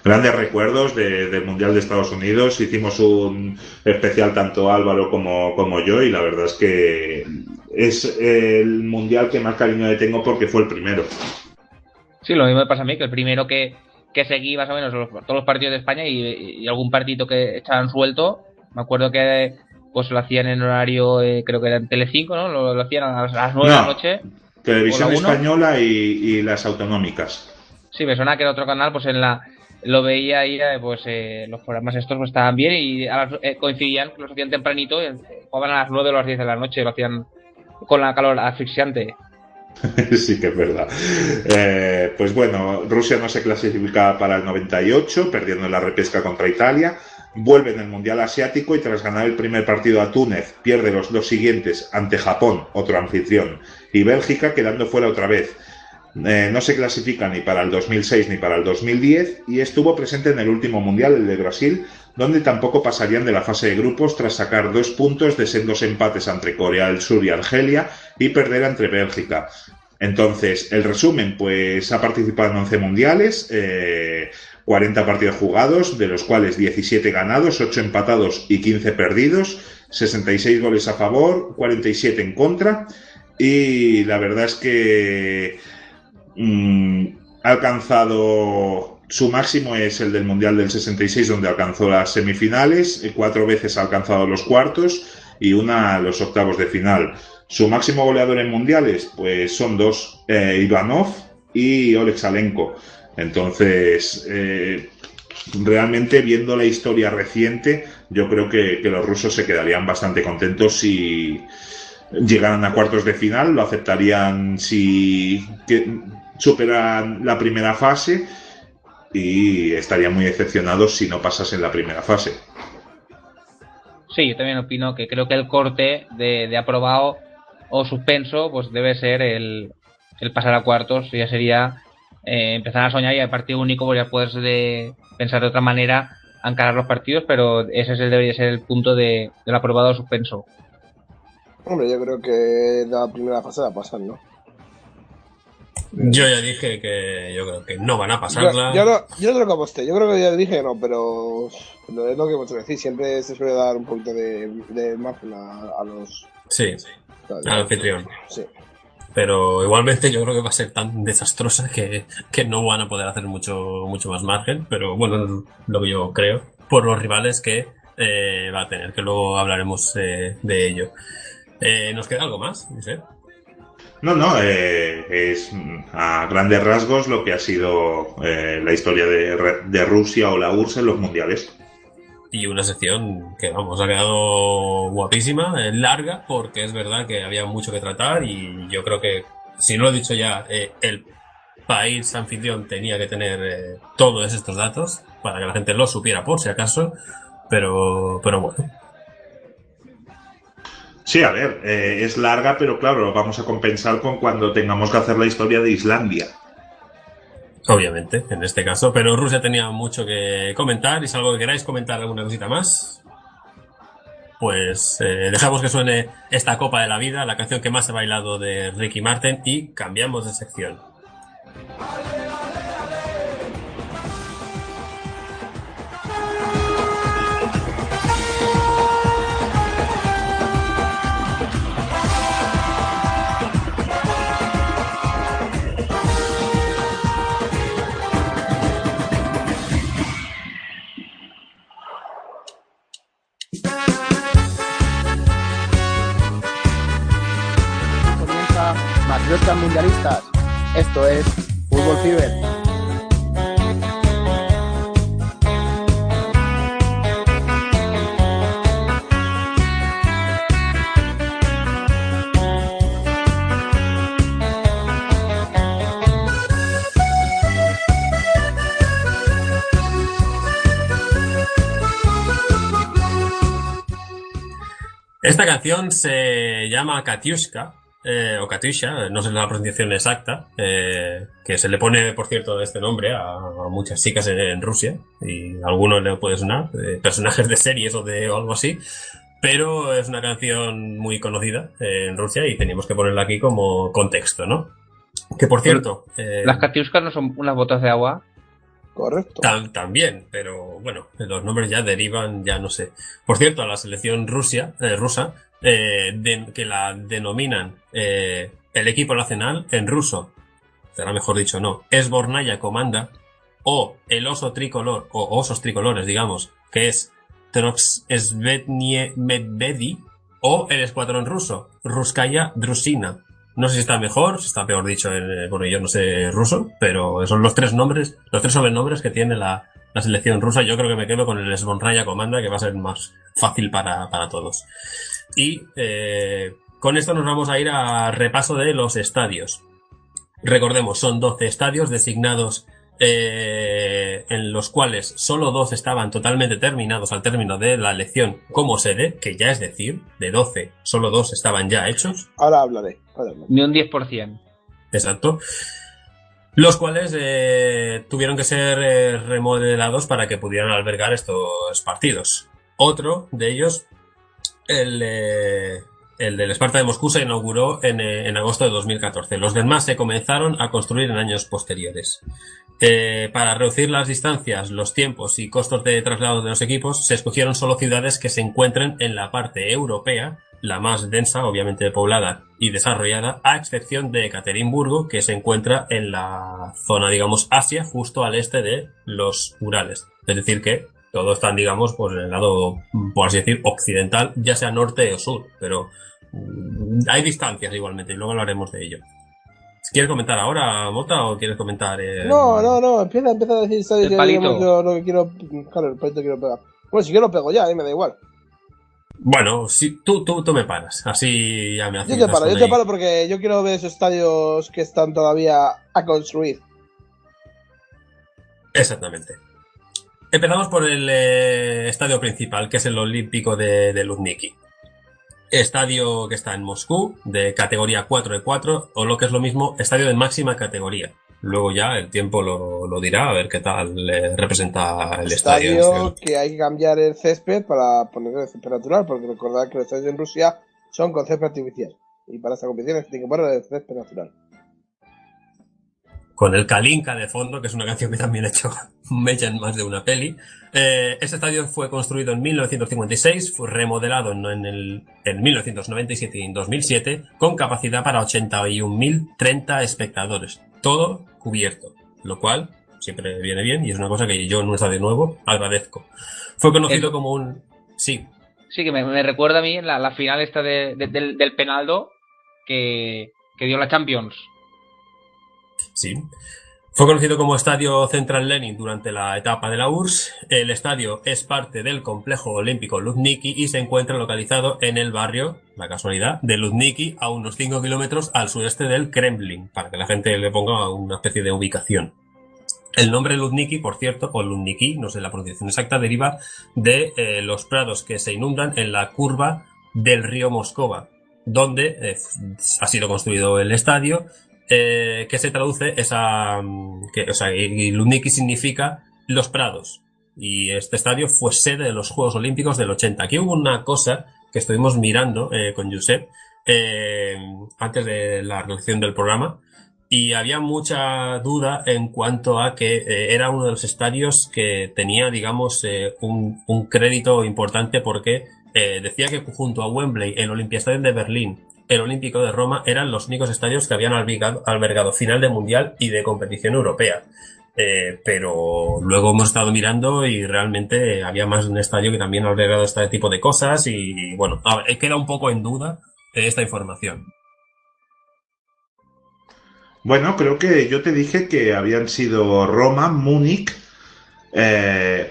Grandes recuerdos del Mundial de Estados Unidos. Hicimos un especial tanto Álvaro como yo y la verdad es que es el Mundial que más cariño le tengo porque fue el primero. Sí, lo mismo me pasa a mí, que el primero que seguí más o menos todos los partidos de España y algún partidito que echaban suelto. Me acuerdo que pues lo hacían en horario, creo que era en Telecinco, ¿no? Lo hacían a las 9 de la noche. Televisión Española y las autonómicas. Sí, me suena que era otro canal, pues lo veía ahí, pues los programas estos pues estaban bien y coincidían, los hacían tempranito, jugaban a las 9 o las 10 de la noche, lo hacían con la calor asfixiante. Sí que es verdad. Pues bueno, Rusia no se clasifica para el 98, perdiendo en la repesca contra Italia. Vuelve en el Mundial Asiático y tras ganar el primer partido a Túnez, pierde los dos siguientes ante Japón, otro anfitrión, y Bélgica, quedando fuera otra vez. No se clasifica ni para el 2006 ni para el 2010 y estuvo presente en el último Mundial, el de Brasil, donde tampoco pasarían de la fase de grupos tras sacar 2 puntos de sendos empates entre Corea del Sur y Argelia y perder ante Bélgica. Entonces, el resumen, pues ha participado en 11 mundiales, 40 partidos jugados, de los cuales 17 ganados, 8 empatados y 15 perdidos, 66 goles a favor, 47 en contra, y la verdad es que ha alcanzado, su máximo es el del Mundial del 66, donde alcanzó las semifinales, 4 veces ha alcanzado los cuartos y una los octavos de final. Su máximo goleador en mundiales, pues son 2, Ivanov y Oleksandr. Entonces, realmente viendo la historia reciente, yo creo que los rusos se quedarían bastante contentos si llegaran a cuartos de final, lo aceptarían si superan la primera fase y estarían muy decepcionados si no pasasen la primera fase. Sí, yo también opino que creo que el corte de aprobado o suspenso pues debe ser el pasar a cuartos. Ya sería empezar a soñar, y al partido único pues ya puedes pensar de otra manera a encarar los partidos, pero ese debería ser el punto del aprobado o suspenso. Hombre, yo creo que la primera fase la pasan, ¿no? Yo ya dije que yo creo que no van a pasarla. Yo no creo que aposté, yo creo que ya dije que no, pero es lo que vosotros decís, siempre se suele dar un poquito de margen a los... Sí, al anfitrión. Sí. Pero igualmente yo creo que va a ser tan desastrosa que no van a poder hacer mucho más margen, pero bueno, lo que yo creo, por los rivales que va a tener, que luego hablaremos de ello. ¿Nos queda algo más? No sé. No, es a grandes rasgos lo que ha sido la historia de Rusia o la URSS en los mundiales. Y una sección que, vamos, ha quedado guapísima, larga, porque es verdad que había mucho que tratar y yo creo que, si no lo he dicho ya, el país anfitrión tenía que tener todos estos datos para que la gente lo supiera por si acaso, pero bueno. Sí, a ver, es larga, pero claro, lo vamos a compensar con cuando tengamos que hacer la historia de Islandia. Obviamente, en este caso, pero Rusia tenía mucho que comentar. ¿Y si algo que queráis comentar, alguna cosita más? Pues dejamos que suene esta Copa de la Vida, la canción que más he bailado de Ricky Martin, y cambiamos de sección. Matrioshkas mundialistas. Esto es Fútbol Fever. Esta canción se llama Katiushka. O Katusha, no sé la pronunciación exacta, que se le pone, por cierto, este nombre a muchas chicas en Rusia, y a algunos le puede sonar, personajes de series o algo así, pero es una canción muy conocida en Rusia y teníamos que ponerla aquí como contexto, ¿no? Que por cierto... ¿Las Katiushkas no son unas botas de agua? Correcto. También, pero bueno, los nombres ya derivan, ya no sé. Por cierto, a la selección rusa, que la denominan el equipo nacional en ruso, será mejor dicho, no, Sbornaya Komanda, o el oso tricolor, o osos tricolores, digamos, que es Trotsvetnie Medvedi, o el escuadrón ruso, Ruskaya Drusina. No sé si está mejor, si está peor dicho, porque yo no sé ruso, pero son los tres sobrenombres que tiene la selección rusa. Yo creo que me quedo con el Sbornaya Komanda, que va a ser más fácil para todos. Y Con esto nos vamos a ir a repaso de los estadios. Recordemos, son 12 estadios designados en los cuales solo 2 estaban totalmente terminados al término de la elección como sede, que ya es decir, de 12, solo 2 estaban ya hechos. Ahora hablaré. Ni un 10%. Exacto. Los cuales tuvieron que ser remodelados para que pudieran albergar estos partidos. Otro de ellos, el del Sparta de Moscú, se inauguró en agosto de 2014. Los demás se comenzaron a construir en años posteriores. Para reducir las distancias, los tiempos y costos de traslado de los equipos, se escogieron solo ciudades que se encuentren en la parte europea, la más densa, obviamente poblada y desarrollada, a excepción de Ekaterimburgo, que se encuentra en la zona, digamos, Asia, justo al este de los Urales. Es decir que todos están, digamos, por el lado, por así decir, occidental, ya sea norte o sur, pero hay distancias igualmente, y luego hablaremos de ello. ¿Quieres comentar ahora, Mota, o quieres comentar...? No, empieza a decir estadios El palito. yo lo que quiero... Claro, el palito quiero pegar. Bueno, si quiero lo pego ya, me da igual. Bueno, si tú me paras, así ya me haces. Yo te paro porque yo quiero ver esos estadios que están todavía a construir. Exactamente. Empezamos por el estadio principal, que es el Olímpico de Luzhniki. Estadio que está en Moscú, de categoría 4x4, o lo que es lo mismo, estadio de máxima categoría. Luego ya el tiempo lo dirá, a ver qué tal representa el estadio. Que hay que cambiar el césped para ponerle césped natural, porque recordad que los estadios en Rusia son con césped artificial. Y para esta competición se tiene que poner el césped natural. Con el Kalinka de fondo, que es una canción que también he hecho mecha en más de una peli. Este estadio fue construido en 1956, fue remodelado en 1997 y en 2007, con capacidad para 81.030 espectadores. Todo cubierto, lo cual siempre viene bien y es una cosa que yo en un estadio nuevo agradezco. Fue conocido como un... Sí. Sí, que me recuerda a mí la final esta del Penaldo que dio la Champions. Sí. Fue conocido como Estadio Central Lenin durante la etapa de la URSS. El estadio es parte del complejo olímpico Luzhniki y se encuentra localizado en el barrio, la casualidad, de Luzhniki, a unos 5 kilómetros al sureste del Kremlin, para que la gente le ponga una especie de ubicación. El nombre Luzhniki, por cierto, o Luzhniki, no sé la pronunciación exacta, deriva de los prados que se inundan en la curva del río Moscova, donde ha sido construido el estadio. Que se traduce y Luzhniki significa los prados, y este estadio fue sede de los Juegos Olímpicos del 80. Aquí hubo una cosa que estuvimos mirando con Josep antes de la realización del programa, y había mucha duda en cuanto a que era uno de los estadios que tenía, digamos, un crédito importante, porque decía que junto a Wembley, el Olympiastadion de Berlín, el Olímpico de Roma, eran los únicos estadios que habían albergado final de mundial y de competición europea. Pero luego hemos estado mirando y realmente había más de un estadio que también ha albergado este tipo de cosas, y bueno, queda un poco en duda esta información. Bueno, creo que yo te dije que habían sido Roma, Múnich,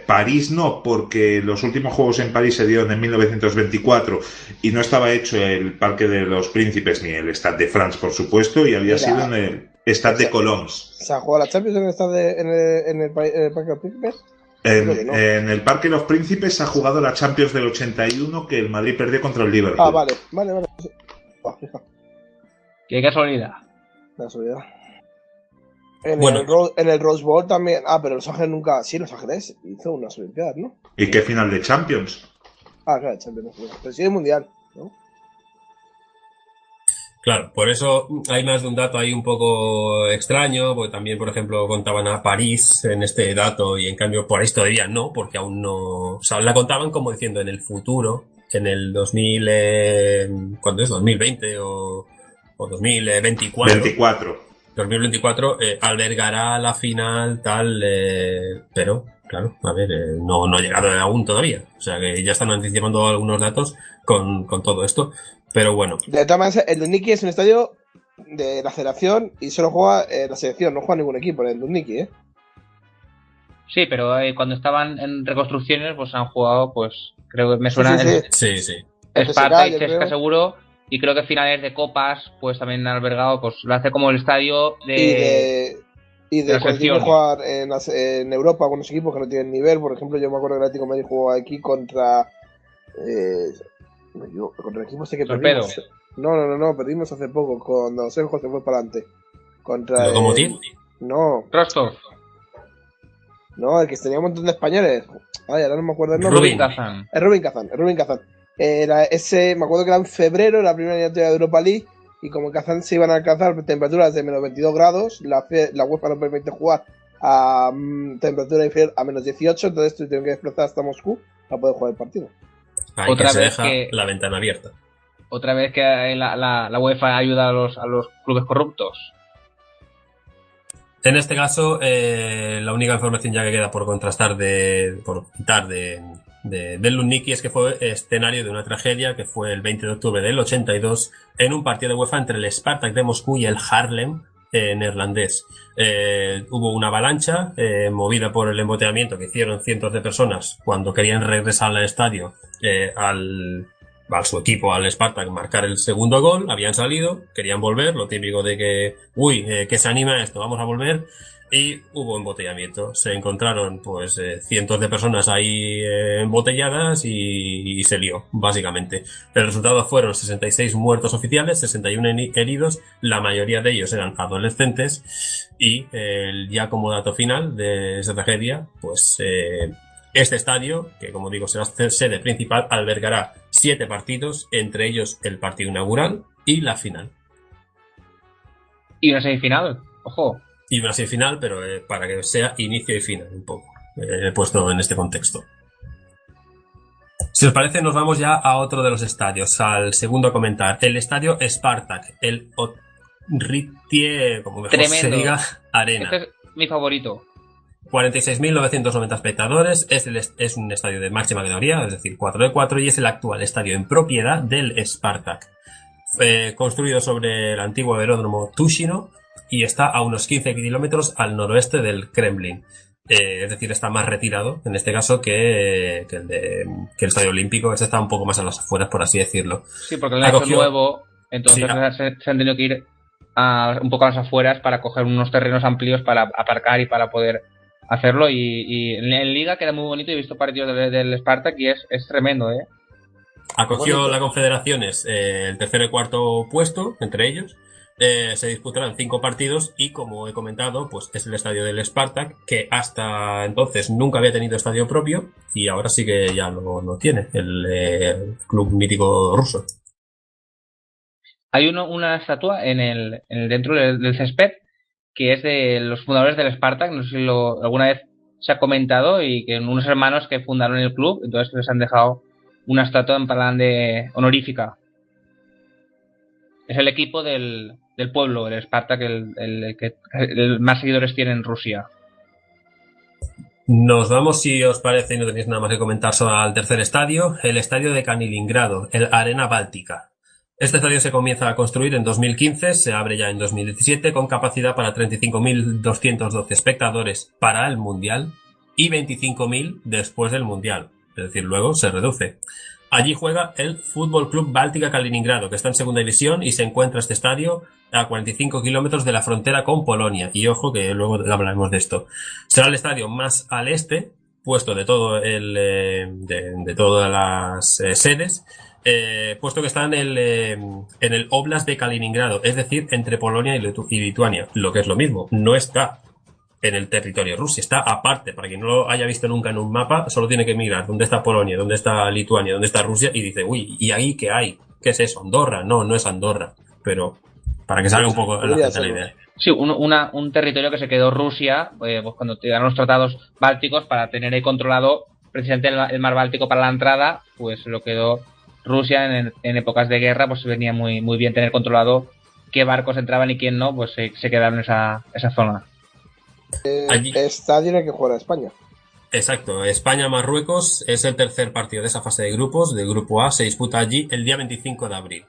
París no, porque los últimos juegos en París se dieron en 1924 y no estaba hecho el Parque de los Príncipes ni el Stade de France, por supuesto, y había sido en el Stade de Colons. ¿Se ha jugado la Champions en el Parque de los Príncipes? En el Parque de los Príncipes se ha jugado la Champions del 81, que el Madrid perdió contra el Liverpool. Ah, vale. Fija. Qué casualidad. Casualidad. En el Rose Bowl también. Ah, pero Los Ángeles nunca. Sí, Los Ángeles hizo unas Olimpiadas, ¿no? ¿Y qué final de Champions? Ah, claro, Champions. Pero sí, el Mundial, ¿no? Claro, por eso hay más de un dato ahí un poco extraño, porque también, por ejemplo, contaban a París en este dato, y en cambio París todavía no, porque aún no... O sea, la contaban como diciendo en el futuro, en el 2000... ¿Cuándo es? ¿2020 o 2024? 2024 albergará la final tal, pero claro, a ver, no ha llegado aún todavía, o sea que ya están anticipando algunos datos con todo esto, pero bueno. De todas maneras, el Luzhniki es un estadio de la federación y solo juega la selección, no juega ningún equipo en el Luzhniki, ¿eh? Sí, pero cuando estaban en reconstrucciones, pues han jugado, pues creo que me suena Sí. Sí. Sparta y Chesca seguro, y creo que finales de copas pues también han albergado, pues lo hace como el estadio de y de la cuando tiene que selección. jugar en Europa con los equipos que no tienen nivel. Por ejemplo, yo me acuerdo que el Atlético de Madrid jugó aquí contra contra el equipo este que Torpedo. perdimos. No, perdimos hace poco cuando Sergio se fue para adelante contra ¿Lokomotiv? No, Rostov. el que tenía un montón de españoles. Ay, ahora no me acuerdo el nombre. Rubin. Kazan. Es Rubin Kazan. Era ese, me acuerdo que era en febrero, la primera eliminatoria de Europa League, y como en Kazán se iban a alcanzar temperaturas de menos 22 grados, la UEFA no permite jugar a temperatura inferior a menos 18, entonces tuvieron que desplazar hasta Moscú para poder jugar el partido. Ahí Otra que se vez deja que- la ventana abierta. Otra vez que la UEFA ayuda a los clubes corruptos. En este caso, la única información ya que queda por contrastar, por quitar del Lundiki, es que fue escenario de una tragedia que fue el 20 de octubre del 82 en un partido de UEFA entre el Spartak de Moscú y el Haarlem neerlandés. Hubo una avalancha movida por el emboteamiento que hicieron cientos de personas cuando querían regresar al estadio a su equipo, al Spartak, marcar el segundo gol. Habían salido, querían volver, lo típico de que que se anima esto, vamos a volver, y hubo embotellamiento. Se encontraron pues cientos de personas ahí embotelladas y se lió, básicamente. El resultado fueron 66 muertos oficiales, 61 heridos, la mayoría de ellos eran adolescentes, y ya como dato final de esa tragedia, pues este estadio, que como digo será sede principal, albergará 7 partidos, entre ellos el partido inaugural y la final. Y una semifinal, ojo. Y una semifinal, pero para que sea inicio y final, un poco, puesto en este contexto. Si os parece, nos vamos ya a otro de los estadios, al segundo a comentar. El estadio Spartak, el Otritie, como mejor se Tremendo. diga, Arena. Este es mi favorito. 46.990 espectadores, es un estadio de máxima categoría, es decir, 4x4, y es el actual estadio en propiedad del Spartak. Construido sobre el antiguo aeródromo Tushino y está a unos 15 kilómetros al noroeste del Kremlin. Es decir, está más retirado, en este caso, que el Estadio Olímpico. Este está un poco más a las afueras, por así decirlo. Sí, porque lo han hecho nuevo, entonces Sí, se han tenido que ir un poco a las afueras para coger unos terrenos amplios para aparcar y para poder hacerlo. Y en Liga queda muy bonito. He visto partidos del Spartak y es tremendo, ¿eh? Acogió la Confederaciones el tercer y cuarto puesto, entre ellos. Se disputarán 5 partidos y, como he comentado, pues es el estadio del Spartak, que hasta entonces nunca había tenido estadio propio y ahora sí que ya lo tiene, el club mítico ruso. Hay una estatua dentro del césped que es de los fundadores del Spartak. No sé si alguna vez se ha comentado, y que unos hermanos que fundaron el club, entonces les han dejado una estatua en plan de honorífica. Es el equipo del pueblo, el Spartak, el que más seguidores tiene en Rusia. Nos vamos, si os parece, y no tenéis nada más que comentar sobre el tercer estadio, el estadio de Kaliningrado, el Arena Báltica. Este estadio se comienza a construir en 2015, se abre ya en 2017 con capacidad para 35.212 espectadores para el Mundial y 25.000 después del Mundial, es decir, luego se reduce. Allí juega el Fútbol Club Báltica Kaliningrado, que está en segunda división, y se encuentra este estadio a 45 kilómetros de la frontera con Polonia. Y ojo que luego hablaremos de esto. Será el estadio más al este, puesto de todo de todas las sedes, puesto que está en el Oblast de Kaliningrado, es decir, entre Polonia y Lituania, lo que es lo mismo. No está en el territorio ruso, está aparte. Para quien no lo haya visto nunca en un mapa, solo tiene que mirar dónde está Polonia, dónde está Lituania, dónde está Rusia, y dice, uy, ¿y ahí qué hay? ¿Qué es eso? ¿Andorra? No es Andorra, pero para que salga un poco la gente la idea. Sí, un territorio que se quedó Rusia pues cuando te dan los tratados bálticos para tener ahí controlado precisamente el mar Báltico para la entrada, pues lo quedó Rusia en épocas de guerra. Pues venía muy, muy bien tener controlado qué barcos entraban y quién no, pues se quedaron en esa zona. Allí. Estadio en el que juega España. Exacto, España-Marruecos es el tercer partido de esa fase de grupos, del grupo A, se disputa allí el día 25 de abril.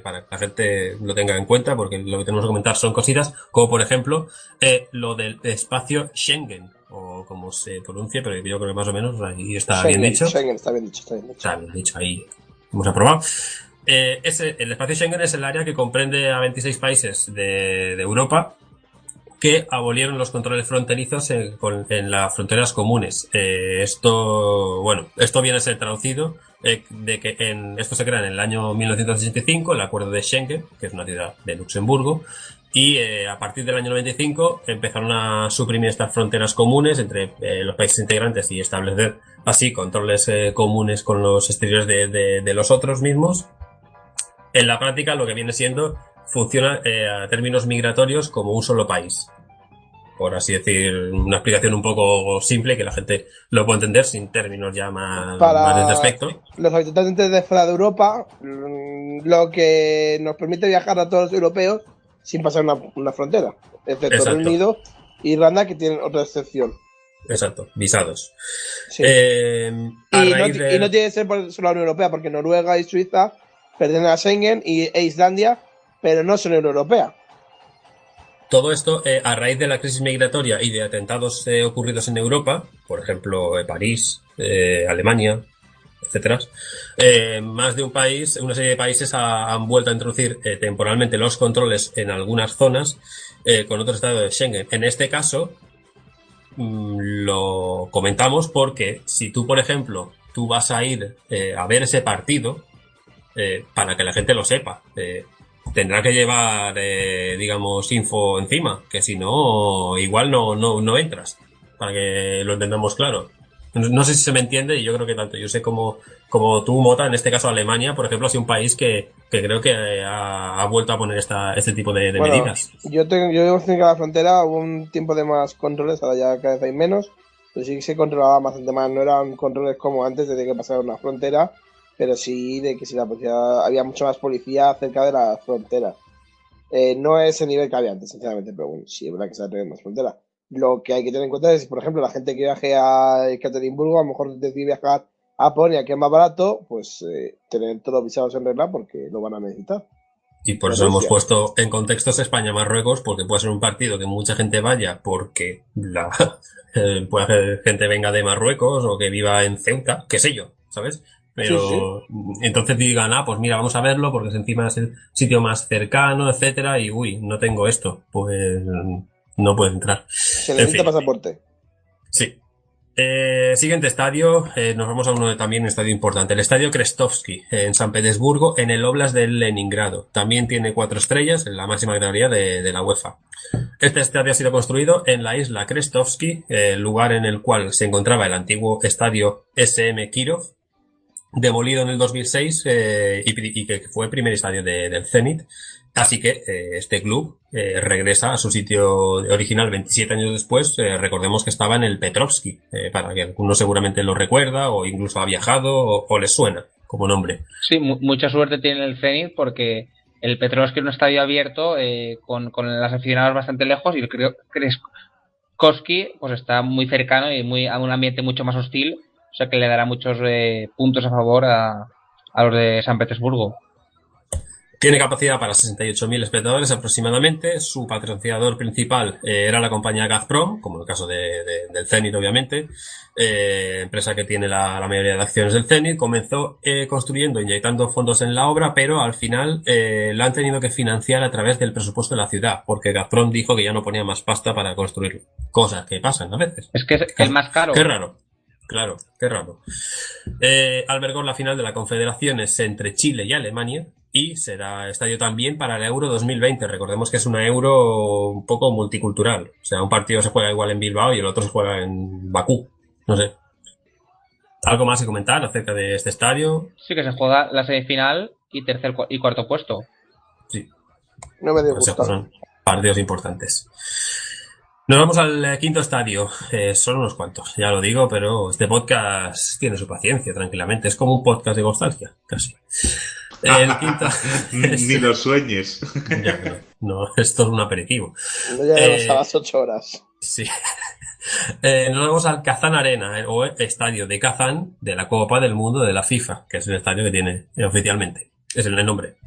Para que la gente lo tenga en cuenta, porque lo que tenemos que comentar son cositas, como por ejemplo lo del espacio Schengen, o como se pronuncie, pero yo creo que más o menos ahí está bien dicho. Schengen, está bien dicho. Está bien dicho, ahí hemos aprobado. El espacio Schengen es el área que comprende a 26 países de Europa que abolieron los controles fronterizos en las fronteras comunes. Esto viene a ser traducido de que esto se crea en el año 1965, el Acuerdo de Schengen, que es una ciudad de Luxemburgo, y a partir del año 95 empezaron a suprimir estas fronteras comunes entre los países integrantes y establecer así controles comunes con los exteriores de los otros mismos. En la práctica, lo que viene siendo funciona a términos migratorios como un solo país. Por así decir, una explicación un poco simple que la gente lo puede entender sin términos ya más de este aspecto. Los habitantes de fuera de Europa, lo que nos permite viajar a todos los europeos sin pasar una frontera, excepto Reino Unido e Irlanda, que tienen otra excepción. Exacto, visados. Sí. Y no tiene que ser por solo la Unión Europea, porque Noruega y Suiza pertenecen a Schengen e Islandia, pero no son Unión Europea. Todo esto a raíz de la crisis migratoria y de atentados ocurridos en Europa, por ejemplo, París, Alemania, etcétera. Más de una serie de países han vuelto a introducir temporalmente los controles en algunas zonas con otros estados de Schengen. En este caso, lo comentamos porque si tú, por ejemplo, tú vas a ir a ver ese partido, para que la gente lo sepa, tendrá que llevar, digamos, info encima, que si no, igual no entras, para que lo entendamos claro. No sé si se me entiende, y yo creo que tanto yo sé como tú, Mota, en este caso Alemania, por ejemplo, ha sido un país que creo que ha vuelto a poner este tipo de medidas. Yo vivo cerca de la frontera, hubo un tiempo de más controles, ahora ya cada vez hay menos, pero sí que se controlaba bastante más, no eran controles como antes de que pasara una frontera, pero sí de que si la policía, había mucho más policía cerca de la frontera. No es el nivel que había antes, sinceramente, pero bueno, sí es verdad que se ha tenido más frontera. Lo que hay que tener en cuenta es, por ejemplo, la gente que viaje a Ekaterimburgo, a lo mejor decide viajar a Polonia, que es más barato, pues tener todos los visados en regla porque lo van a necesitar. Y por eso hemos puesto en contextos España-Marruecos, porque puede ser un partido que mucha gente vaya porque puede haber gente venga de Marruecos o que viva en Ceuta, qué sé yo, ¿sabes? Pero sí. Entonces digan, pues mira, vamos a verlo porque encima es el sitio más cercano, etcétera, y no tengo esto, pues no puede entrar. Se necesita pasaporte. Sí. Siguiente estadio, nos vamos a un estadio importante, el estadio Krestovsky, en San Petersburgo, en el Oblast de Leningrado. También tiene 4 estrellas, en la máxima categoría de la UEFA. Este estadio ha sido construido en la isla Krestovsky, el lugar en el cual se encontraba el antiguo estadio SM Kirov, demolido en el 2006 y que fue primer estadio del Zenit. Así que este club regresa a su sitio original 27 años después. Recordemos que estaba en el Petrovsky, para que alguno seguramente lo recuerda o incluso ha viajado o le suena como nombre. Sí, mucha suerte tiene el Zenit porque el Petrovsky es un estadio abierto con las aficionados bastante lejos, y el Krestovsky pues está muy cercano y a un ambiente mucho más hostil, o sea que le dará muchos puntos a favor a los de San Petersburgo. Tiene capacidad para 68.000 espectadores aproximadamente. Su patrocinador principal era la compañía Gazprom, como en el caso del Zenit, obviamente, empresa que tiene la mayoría de acciones del Zenit. Comenzó construyendo, inyectando fondos en la obra, pero al final la han tenido que financiar a través del presupuesto de la ciudad, porque Gazprom dijo que ya no ponía más pasta para construirlo. Cosas que pasan a veces. Es que es el más caro. Qué raro. Claro, qué raro. Albergó la final de las confederaciones entre Chile y Alemania y será estadio también para el Euro 2020. Recordemos que es una Euro un poco multicultural. O sea, un partido se juega igual en Bilbao y el otro se juega en Bakú. No sé. ¿Algo más que comentar acerca de este estadio? Sí, que se juega la semifinal y tercer y cuarto puesto. Sí. No me disgusta. O sea, son partidos importantes. Nos vamos al quinto estadio. Son unos cuantos, ya lo digo, pero este podcast tiene su paciencia, tranquilamente. Es como un podcast de nostalgia, casi. El quinto... Ni lo sueñes. Ya, no, esto es un aperitivo. No llegaremos a las 8 horas. Sí. Nos vamos al Kazán Arena, o estadio de Kazán de la Copa del Mundo de la FIFA, que es el estadio que tiene oficialmente. Es el nombre.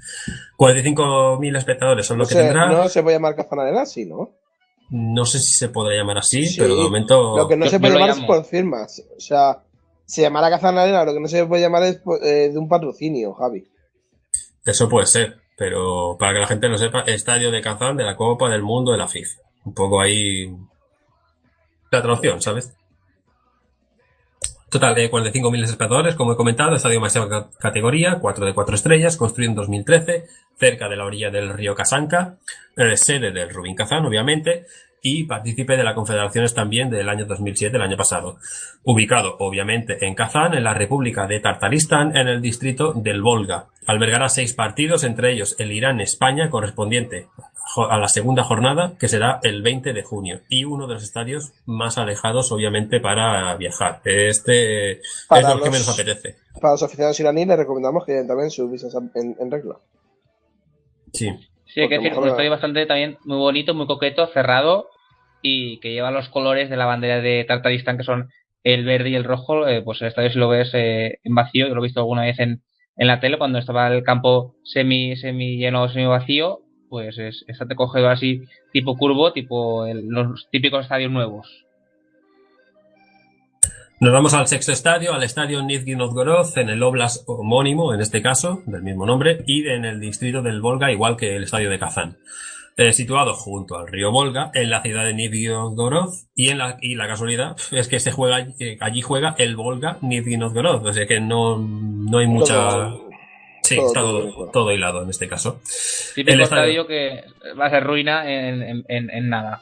45.000 espectadores son lo que tendrá. ¿No se puede llamar Kazán Arena? Sí, ¿no? No sé si se podrá llamar así, pero de momento... Lo que no se puede llamar es por firmas. O sea, se llamará Kazán Arena, lo que no se puede llamar es de un patrocinio, Javi. Eso puede ser, pero para que la gente lo sepa, estadio de Kazán de la Copa del Mundo de la FIFA. Un poco ahí la traducción, ¿sabes? Total de 45.000 espectadores, como he comentado, estadio máxima categoría, 4 de 4 estrellas, construido en 2013, cerca de la orilla del río Kasanka, sede del Rubin Kazán, obviamente, y partícipe de las confederaciones también del año 2007, el año pasado. Ubicado, obviamente, en Kazán, en la República de Tartaristán, en el distrito del Volga. Albergará 6 partidos, entre ellos el Irán-España, correspondiente a la segunda jornada, que será el 20 de junio, y uno de los estadios más alejados, obviamente, para viajar. Este es lo que menos apetece. Para los aficionados iraníes les recomendamos que lleven también sus visas en regla. Sí. Sí, hay que decir, un estadio bastante también muy bonito, muy coqueto, cerrado, y que lleva los colores de la bandera de Tartaristán, que son el verde y el rojo. Pues el estadio, si lo ves en vacío, yo lo he visto alguna vez en la tele, cuando estaba el campo semi lleno, semi vacío, pues está cogido así, tipo curvo, tipo los típicos estadios nuevos. Nos vamos al sexto estadio, al estadio Nizhny Novgorod, en el Oblast homónimo, en este caso, del mismo nombre, y en el distrito del Volga, igual que el estadio de Kazán. Situado junto al río Volga, en la ciudad de Nizhny Novgorod, y la casualidad es que allí juega el Volga Nizhny Novgorod, o sea que no hay mucha... Sí, está todo hilado en este caso. Típico estadio que va a ser ruina en nada.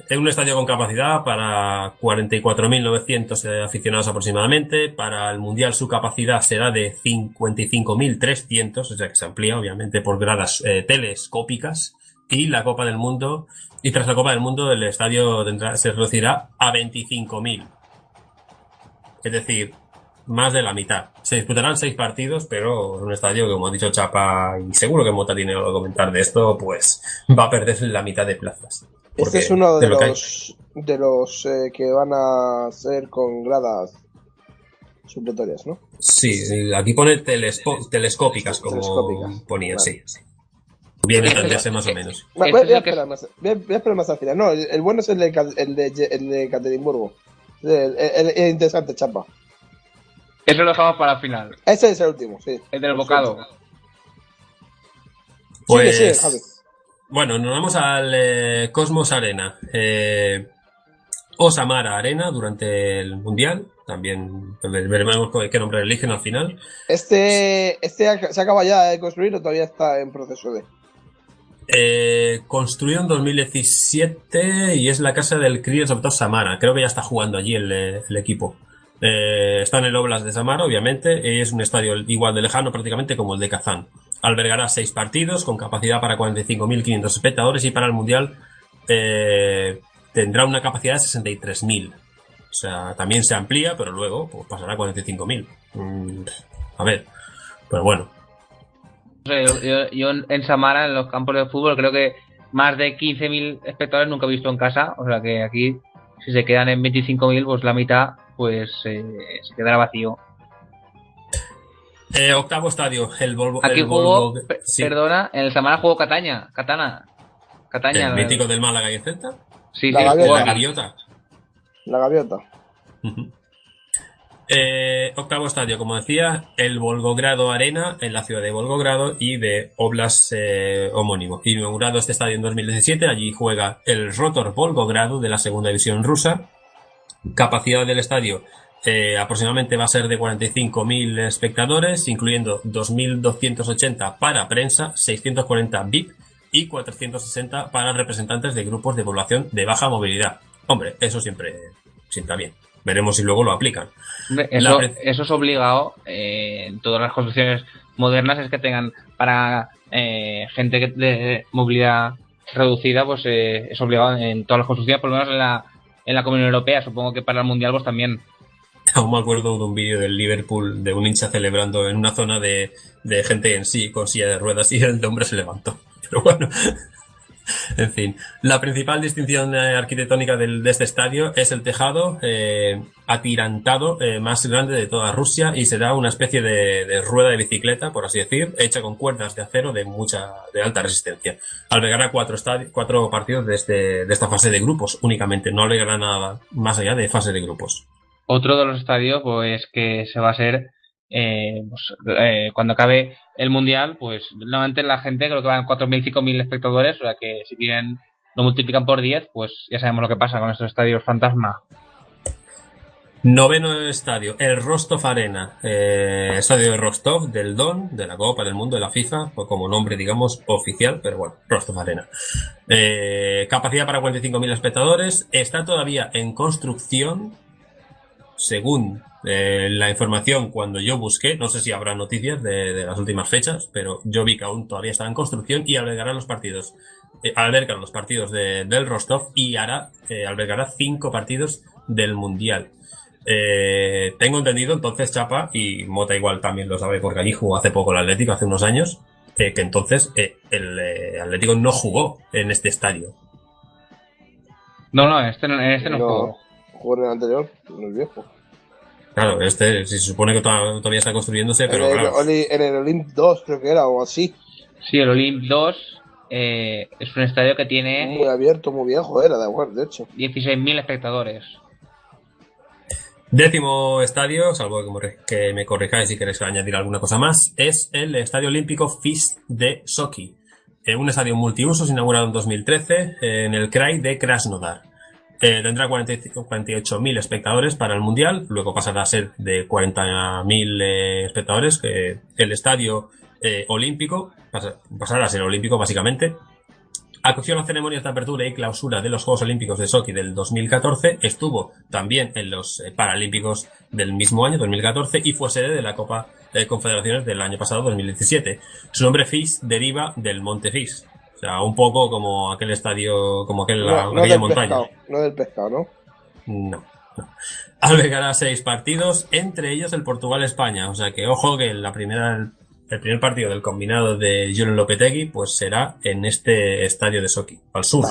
Es un estadio con capacidad para 44.900 aficionados aproximadamente. Para el Mundial su capacidad será de 55.300, o sea que se amplía obviamente por gradas telescópicas. Y la Copa del Mundo, y tras la Copa del Mundo el estadio se reducirá a 25.000. Es decir, más de la mitad. Se disputarán 6 partidos, pero es un estadio que, como ha dicho Chapa, y seguro que Mota tiene algo que comentar de esto, pues va a perder la mitad de plazas. Este es uno de los que van a ser con gradas supletorias, ¿no? Sí, aquí pone telescópicas, como ponían, vale. sí. Bien entenderse más o menos. Voy a esperar más al final. No, el bueno es el de Ekaterimburgo. El interesante, Chapa. Eso lo dejamos para el final. Ese es el último, sí. El del bocado. Pues... Sigue, Javi. Bueno, nos vamos al Cosmos Arena. O Samara Arena durante el Mundial. También veremos qué nombre eligen al final. ¿Se acaba ya de construir o todavía está en proceso de...? Construido en 2017 y es la casa del Kryl Sovetov Samara. Creo que ya está jugando allí el equipo. Está en el Oblast de Samara, obviamente. Es un estadio igual de lejano prácticamente como el de Kazán. Albergará 6 partidos con capacidad para 45.500 espectadores y para el Mundial tendrá una capacidad de 63.000. O sea, también se amplía, pero luego pues, pasará a 45.000. A ver, pero bueno. Yo en Samara, en los campos de fútbol, creo que más de 15.000 espectadores nunca he visto en casa. O sea que aquí, si se quedan en 25.000, pues la mitad pues se quedará vacío. Octavo estadio, el Volvo. Aquí jugó, sí. Perdona, en el Samara jugó Katana. ¿El mítico del Málaga y el Celta? Sí, la Gaviota. La Gaviota. Octavo estadio, como decía, el Volgogrado Arena en la ciudad de Volgogrado y de Oblast homónimo. Inaugurado este estadio en 2017, allí juega el Rotor Volgogrado de la segunda división rusa. Capacidad del estadio aproximadamente va a ser de 45.000 espectadores, incluyendo 2.280 para prensa, 640 VIP y 460 para representantes de grupos de población de baja movilidad. Hombre, eso siempre sienta bien. Veremos si luego lo aplican. Eso es obligado en todas las construcciones modernas, es que tengan para gente de movilidad reducida, pues es obligado en todas las construcciones, por lo menos en la Comunidad Europea. Supongo que para el Mundial pues también. Aún me acuerdo de un vídeo del Liverpool de un hincha celebrando en una zona de gente en sí con silla de ruedas y el hombre se levantó. Pero bueno, en fin. La principal distinción arquitectónica de este estadio es el tejado atirantado más grande de toda Rusia y será una especie de rueda de bicicleta, por así decir, hecha con cuerdas de acero de alta resistencia. Albergará 4 partidos de esta fase de grupos únicamente, no albergará nada más allá de fase de grupos. Otro de los estadios pues que se va a ser cuando acabe el Mundial, pues normalmente la gente creo que van 4.000, 5.000 espectadores, o sea que si tienen, lo multiplican por 10, pues ya sabemos lo que pasa con estos estadios fantasma. Noveno estadio, el Rostov Arena, estadio de Rostov, del Don, de la Copa del Mundo de la FIFA, o como nombre, digamos, oficial, pero bueno, Rostov Arena. Capacidad para 45.000 espectadores, está todavía en construcción, según la información cuando yo busqué, no sé si habrá noticias de las últimas fechas, pero yo vi que aún todavía está en construcción y albergará los partidos. Albergan los partidos del Rostov y albergará 5 partidos del Mundial. Tengo entendido entonces, Chapa, y Mota igual también lo sabe porque allí jugó hace poco el Atlético, hace unos años, que entonces el Atlético no jugó en este estadio. No, en este no jugó. Jugó en el anterior, en el viejo. Claro, se supone que todavía está construyéndose, pero claro. En el Olymp 2 creo que era, o así. Sí, el Olymp 2 es un estadio que tiene... Muy abierto, muy viejo era, de hecho. 16.000 espectadores. Décimo estadio, salvo que me corrijáis si queréis añadir alguna cosa más, es el Estadio Olímpico FIS de Sochi. Un estadio multiusos inaugurado en 2013 en el Krai de Krasnodar. Tendrá 48.000 espectadores para el Mundial, luego pasará a ser de 40.000 espectadores, que el estadio olímpico pasará a ser olímpico básicamente. Acogió las ceremonias de apertura y clausura de los Juegos Olímpicos de Sochi del 2014, estuvo también en los Paralímpicos del mismo año, 2014, y fue sede de la Copa de Confederaciones del año pasado, 2017. Su nombre FIS deriva del Monte FIS, o sea, un poco como aquel estadio, como aquella montaña. No del pescado, ¿no? No. Albergará 6 partidos, entre ellos el Portugal-España, o sea que ojo que el primer partido del combinado de Julen Lopetegui pues será en este estadio de Sochi, al sur.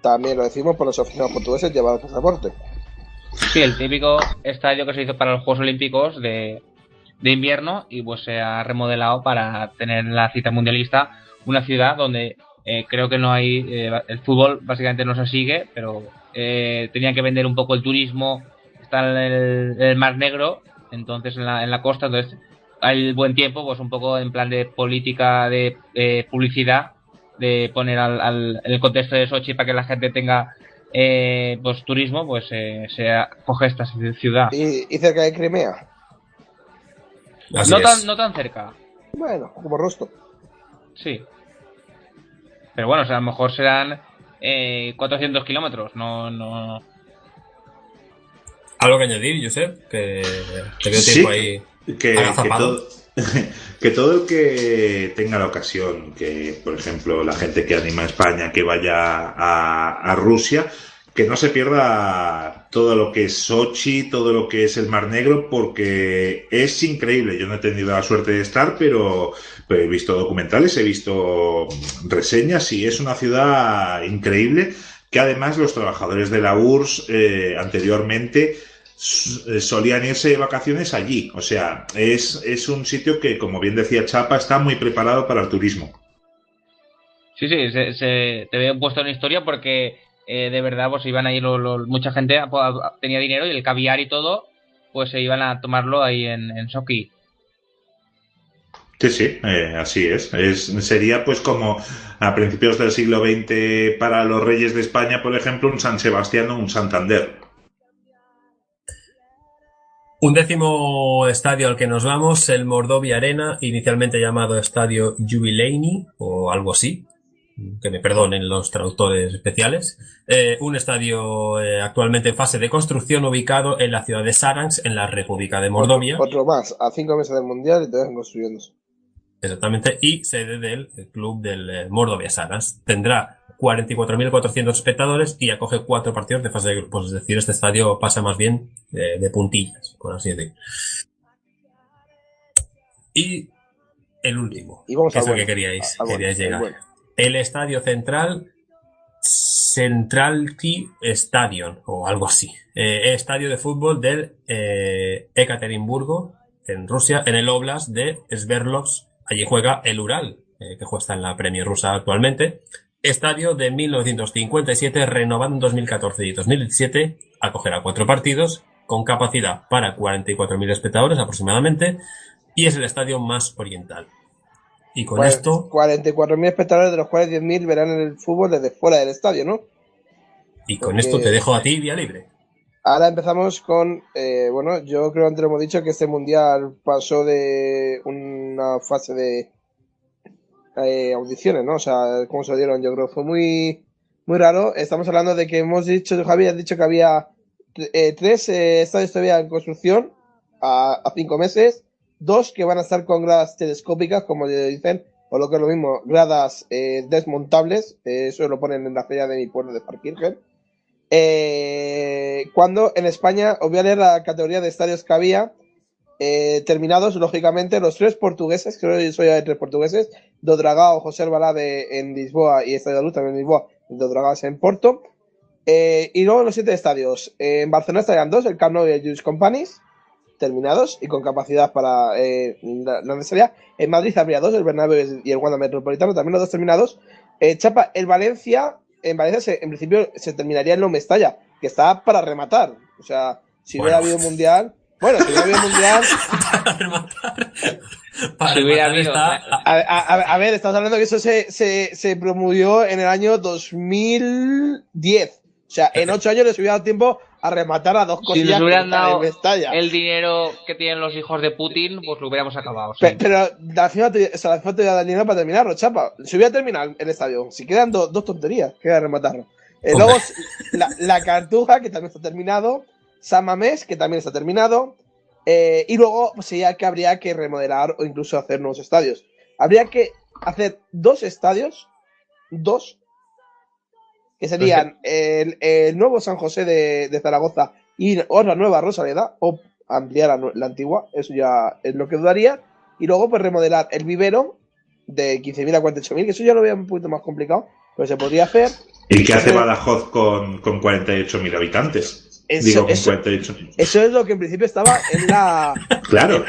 También lo decimos por los aficionados portugueses llevar el pasaporte. Sí, el típico estadio que se hizo para los Juegos Olímpicos de invierno y pues se ha remodelado para tener la cita mundialista, una ciudad donde creo que no hay... el fútbol básicamente no se sigue, pero tenían que vender un poco el turismo, está en el Mar Negro, entonces en la costa, entonces... Hay buen tiempo, pues un poco en plan de política de publicidad, de poner el contexto de Sochi para que la gente tenga pues turismo, pues se coge esta ciudad. ¿Y cerca de Crimea? No tan cerca. Bueno, como Rostov. Sí. Pero bueno, o sea, a lo mejor serán 400 kilómetros, no... ¿Algo que añadir, Josep? Que te veo tiempo ahí... Que todo el que tenga la ocasión, que por ejemplo la gente que anima a España que vaya a Rusia, que no se pierda todo lo que es Sochi, todo lo que es el Mar Negro, porque es increíble. Yo no he tenido la suerte de estar, pero he visto documentales, he visto reseñas y es una ciudad increíble, que además los trabajadores de la URSS anteriormente solían irse de vacaciones allí. O sea, es un sitio que, como bien decía Chapa, está muy preparado para el turismo. Sí, te veo puesto en historia porque de verdad pues iban ahí mucha gente tenía dinero y el caviar y todo, pues se iban a tomarlo ahí en Sochi. Sí, así es. Sería pues como a principios del siglo XX para los reyes de España, por ejemplo, un San Sebastián o un Santander. Un décimo estadio al que nos vamos, el Mordovia Arena, inicialmente llamado Estadio Jubileini o algo así, que me perdonen los traductores especiales. Un estadio actualmente en fase de construcción, ubicado en la ciudad de Saransk, en la República de Mordovia. Otro más, a 5 meses del Mundial y te dejan construyéndose. Exactamente, y sede del club del Mordovia Saransk. Tendrá 44.400 espectadores y acoge 4 partidos de fase de grupos. Es decir, este estadio pasa más bien de puntillas, por así decir. Y el último, que es el que queríais llegar. Bueno. El estadio central, Centralki Stadion, o algo así. Estadio de fútbol del Ekaterimburgo, en Rusia, en el Oblast de Sverdlovsk. Allí juega el Ural, que está en la Premier rusa actualmente. Estadio de 1957, renovado en 2014 y 2017, acogerá 4 partidos con capacidad para 44.000 espectadores aproximadamente. y es el estadio más oriental. Y con Pues, esto, 44.000 espectadores, de los cuales 10.000 verán el fútbol desde fuera del estadio, ¿no? te dejo a ti vía libre. Ahora empezamos con, bueno, yo creo que antes lo hemos dicho que este mundial pasó de una fase de audiciones, ¿no? O sea, cómo se lo dieron, yo creo que fue muy, muy raro. Estamos hablando de que hemos dicho, Javi, has dicho que había 3 estadios todavía en construcción a 5 meses, 2 que van a estar con gradas telescópicas, como le dicen, o lo que es lo mismo, gradas desmontables, eso lo ponen en la feria de mi pueblo de Parkirchen. Cuando en España, os voy a leer la categoría de estadios que había terminados, lógicamente, los 3 portugueses, creo que soy de 3 portugueses, do Dragao, José Balade en Lisboa y Estadio da Luz también en Lisboa, do Dragao es en Porto. Y luego los 7 estadios. En Barcelona estarían 2, el Camp Nou y el Lluís Companys, terminados y con capacidad para la necesaria. En Madrid habría 2, el Bernabéu y el Wanda Metropolitano, también los 2 terminados. Chapa, el Valencia, en Valencia en principio se terminaría en lo Mestalla, que está para rematar. O sea, si hubiera habido mundial. Bueno, si hubiera habido mundial. Para rematar. Si hubiera habido. A ver, estamos hablando que eso se promovió en el año 2010. O sea, en 8 años les hubiera dado tiempo a rematar a 2 cosillas. Si nos hubieran dado Mestalla. el dinero que tienen los hijos de Putin, pues lo hubiéramos acabado. Sí. Pero la FIFA te da el dinero para terminarlo, chapa. Se hubiera terminado el estadio. Si quedan 2 tonterías, queda rematarlo. Luego, la Cartuja, que también está terminado. San Mamés, que también está terminado. Y luego, pues ya que habría que remodelar o incluso hacer nuevos estadios. Habría que hacer 2 estadios. 2. Que serían el nuevo San José de Zaragoza y otra nueva Rosaleda, o ampliar la antigua, eso ya es lo que dudaría. Y luego, pues remodelar el vivero de 15.000 a 48.000, que eso ya lo veo un poquito más complicado, pero se podría hacer. ¿Y qué hace Badajoz con 48.000 habitantes? Digo, con 48. Eso es lo que en principio estaba en la. Claro.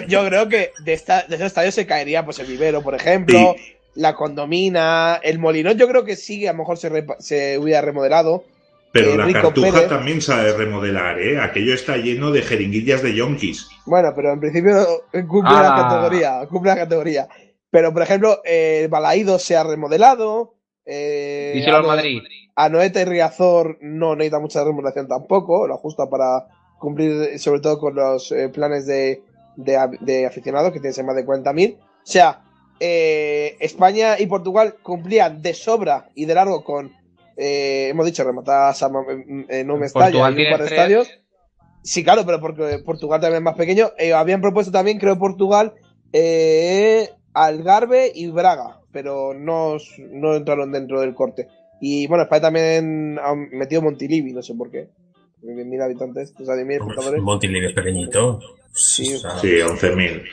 Yo creo que de esos estadios se caería, pues el vivero, por ejemplo. Sí. La Condomina, el Molinón, yo creo que sí, a lo mejor se hubiera remodelado. Pero la Cartuja Pérez también sabe remodelar, ¿eh? Aquello está lleno de jeringuillas de yonkis. Bueno, pero en principio cumple la categoría. Pero, por ejemplo, Balaídos se ha remodelado. Díselo al Madrid. Anoeta y Riazor no necesita mucha remodelación tampoco, lo ajusta para cumplir, sobre todo con los planes de aficionados, que tienen más de 40.000. O sea, España y Portugal cumplían de sobra y de largo con, hemos dicho, rematar a no Mestalla y un par de estadios. Sí, claro, pero porque Portugal también es más pequeño. Habían propuesto también, creo, Portugal, Algarve y Braga, pero no entraron dentro del corte. Y bueno, España también ha metido Montilivi, no sé por qué. 10.000 habitantes, o sea, 10.000 espectadores. Montilivi es pequeñito. Sí, 11.000.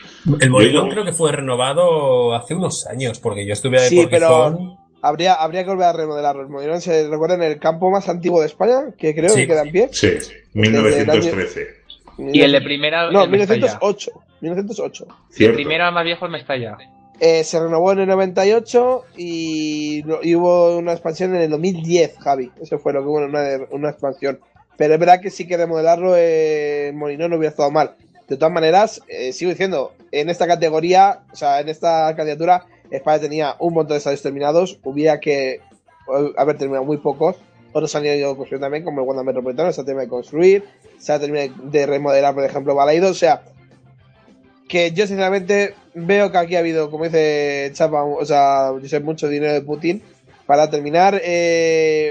El Molinón creo que fue renovado hace unos años, porque yo estuve ahí por pero habría que volver a remodelarlo. El Molinón se recuerda en el campo más antiguo de España, que creo que queda en pie. Sí, 1913. Y el de primera. No, 1908. 1908. El primero más viejo es Mestalla. Se renovó en el 98 y hubo una expansión en el 2010, Javi. Eso fue lo que hubo, una expansión. Pero es verdad que sí que remodelarlo en Molinón no hubiera estado mal. De todas maneras, sigo diciendo, en esta categoría, o sea, en esta candidatura, España tenía un montón de estadios terminados. Hubiera que haber terminado muy pocos. Otros han ido construyendo también, como el Wanda Metropolitano, se ha terminado de construir. Se ha terminado de remodelar, por ejemplo, Balaidos. O sea, que yo sinceramente veo que aquí ha habido, como dice Chapa, o sea, yo sé, mucho dinero de Putin para terminar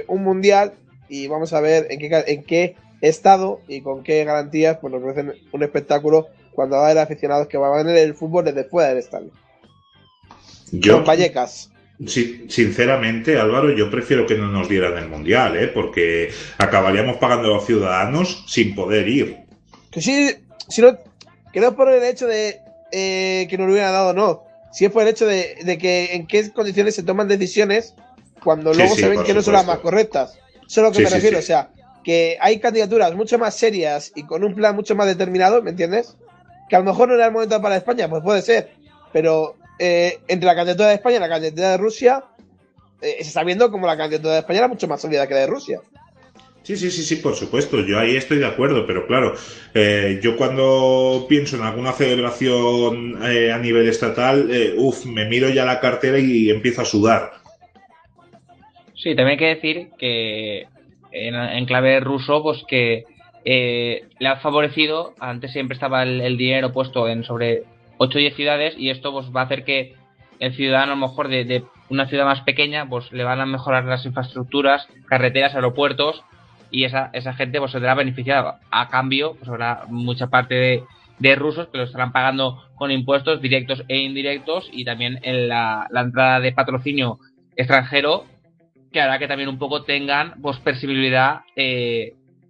un mundial, y vamos a ver en qué estado y con qué garantías pues nos ofrecen un espectáculo cuando va a haber aficionados que van a ver el fútbol desde fuera del estadio. Con Vallecas. Sí, sinceramente, Álvaro, yo prefiero que no nos dieran el mundial, porque acabaríamos pagando a los ciudadanos sin poder ir. Que sí, si no, que no es por el hecho de que nos lo hubieran dado, no. Si es por el hecho de que en qué condiciones se toman decisiones cuando luego se ven que no son las más correctas. Eso es lo que me refiero, o sea, que hay candidaturas mucho más serias y con un plan mucho más determinado, ¿me entiendes? Que a lo mejor no era el momento para España, pues puede ser, pero entre la candidatura de España y la candidatura de Rusia, se está viendo como la candidatura de España era mucho más sólida que la de Rusia. Sí, por supuesto, yo ahí estoy de acuerdo, pero claro, yo cuando pienso en alguna celebración a nivel estatal, me miro ya la cartera y empiezo a sudar. Sí, también hay que decir que en clave ruso, pues que le ha favorecido, antes siempre estaba el dinero puesto en sobre 8 o 10 ciudades, y esto pues va a hacer que el ciudadano a lo mejor de una ciudad más pequeña pues le van a mejorar las infraestructuras, carreteras, aeropuertos, y esa gente pues se verá beneficiada. A cambio pues habrá mucha parte de rusos que lo estarán pagando con impuestos directos e indirectos, y también en la entrada de patrocinio extranjero, que hará que también un poco tengan pues percibilidad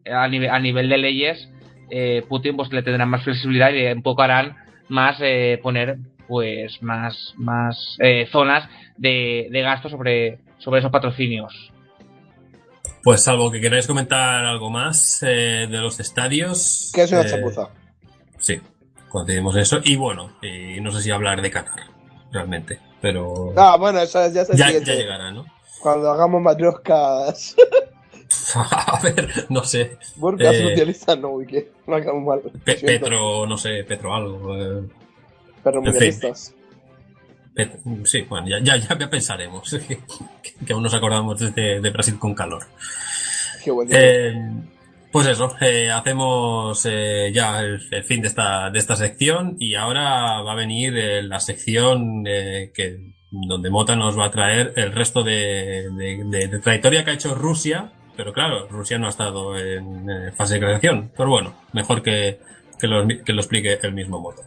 a nivel de leyes. Putin pues le tendrá más flexibilidad y un poco harán más poner pues más zonas de gasto sobre esos patrocinios. Pues salvo que queráis comentar algo más de los estadios. Que es una chapuza. Sí, coincidimos eso. Y bueno, y no sé si hablar de Qatar, realmente. Pero. Bueno, eso ya se ya llegará, ¿no? Cuando hagamos matrioscas. A ver, no sé. Porque socialistas no, uy, que no hagamos mal. Petro, no sé, Petro algo. Pero mundialistas. Sí, bueno, ya pensaremos. Que aún nos acordamos de Brasil con calor. Qué bueno. Pues eso, hacemos ya el fin de esta sección, y ahora va a venir la sección donde Mota nos va a traer el resto de trayectoria que ha hecho Rusia, pero claro, Rusia no ha estado en fase de creación, pero bueno, mejor que lo explique el mismo Mota.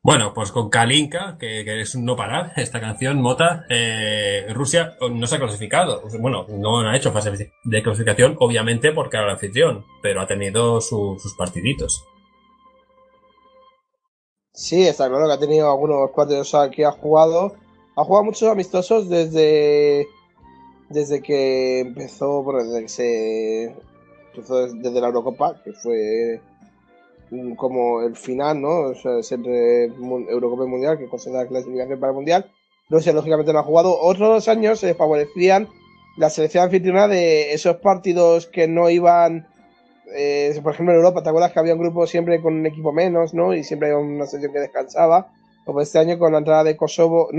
Bueno, pues con Kalinka, que es un no parar, esta canción, Mota, Rusia no se ha clasificado. Bueno, no ha hecho fase de clasificación, obviamente, porque era el anfitrión, pero ha tenido sus partiditos. Sí, está claro que ha tenido algunos partidos que ha jugado. Ha jugado muchos amistosos desde que empezó, bueno, desde la Eurocopa, que fue como el final, ¿no? O sea, siempre Eurocopa y Mundial, que considera la clasificación para el Mundial. Rusia, lógicamente, no ha jugado. Otros años se favorecían la selección anfitriona de esos partidos que no iban. Por ejemplo, en Europa, ¿te acuerdas que había un grupo siempre con un equipo menos, ¿no? Y siempre había una selección que descansaba. Pues este año, con la entrada de Kosovo,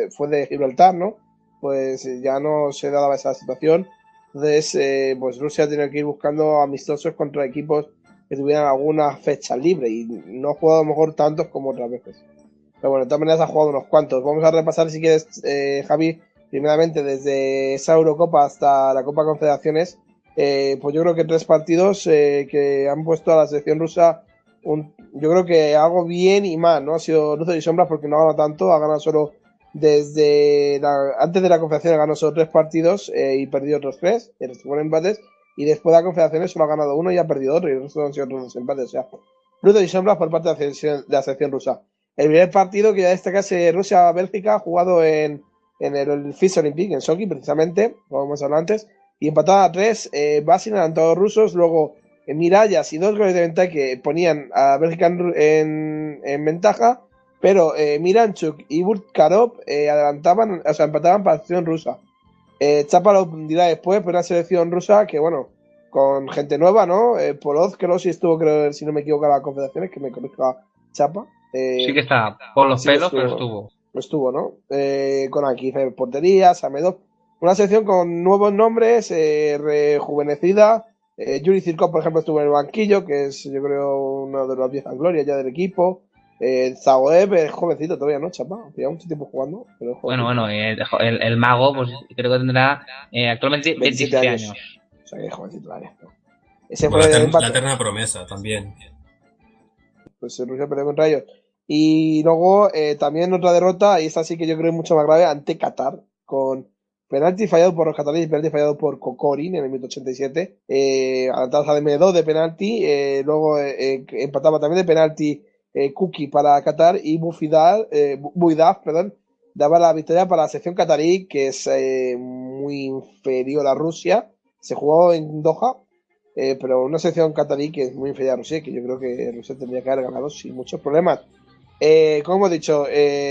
fue de Gibraltar, ¿no? Pues ya no se daba esa situación. Entonces, pues Rusia tiene que ir buscando amistosos contra equipos que tuvieran alguna fecha libre, y no ha jugado a lo mejor tantos como otras veces. Pero bueno, de todas maneras ha jugado unos cuantos. Vamos a repasar, si quieres, Javi, primeramente desde esa Eurocopa hasta la Copa Confederaciones. Pues yo creo que 3 partidos que han puesto a la selección rusa, yo creo que algo bien y mal, ¿no? Ha sido luces y sombras, porque no ha ganado tanto, ha ganado solo antes de la Confederación, ha ganado solo 3 partidos y perdido otros 3, fueron empates, y después de la Confederación solo ha ganado 1 y ha perdido otro, y el resto han sido otros 2 empates. O sea, luces y sombras por parte de la selección rusa. El primer partido que ya destacase Rusia-Bélgica, jugado en el FIS Olympique, en Sochi, precisamente, como hemos hablado antes, y empataban a 3, Basin adelantado a los rusos, luego Mirallas y 2 goles de ventaja que ponían a Bélgica en ventaja, pero Miranchuk y Burkarov empataban para la selección rusa. Chaparov dirá después, pero una selección rusa que, bueno, con gente nueva, ¿no? Polov, que no sé si estuvo, creo, si no me equivoco, a las confederaciones, que me conozca Chapa. Sí que está, por los pelos, pero estuvo. Estuvo, ¿no? Con aquí portería, Samedov. Una selección con nuevos nombres, rejuvenecida. Yuri Zirkov, por ejemplo, estuvo en el banquillo, que es, yo creo, una de las viejas glorias ya del equipo. Zagoev es jovencito todavía, ¿no, Chapa? Lleva mucho tiempo jugando. Pero bueno, el mago, pues creo que tendrá actualmente 27 años. O sea, que es jovencito todavía, ¿no? Ese Bueno, fue el la empate. eterna promesa también. Pues Rusia perdió contra ellos. Y luego también otra derrota, y esta sí que yo creo es mucho más grave, ante Qatar, con penalti fallado por los cataríes, penalti fallado por Kokorin en el minuto 87, adelantados a DM2 de penalti, luego empataba también de penalti Kuki para Qatar y Buidaf, perdón, daba la victoria para la sección catarí, que es muy inferior a Rusia. Se jugó en Doha, pero una sección catarí que es muy inferior a Rusia, que yo creo que Rusia tendría que haber ganado sin muchos problemas. Como he dicho,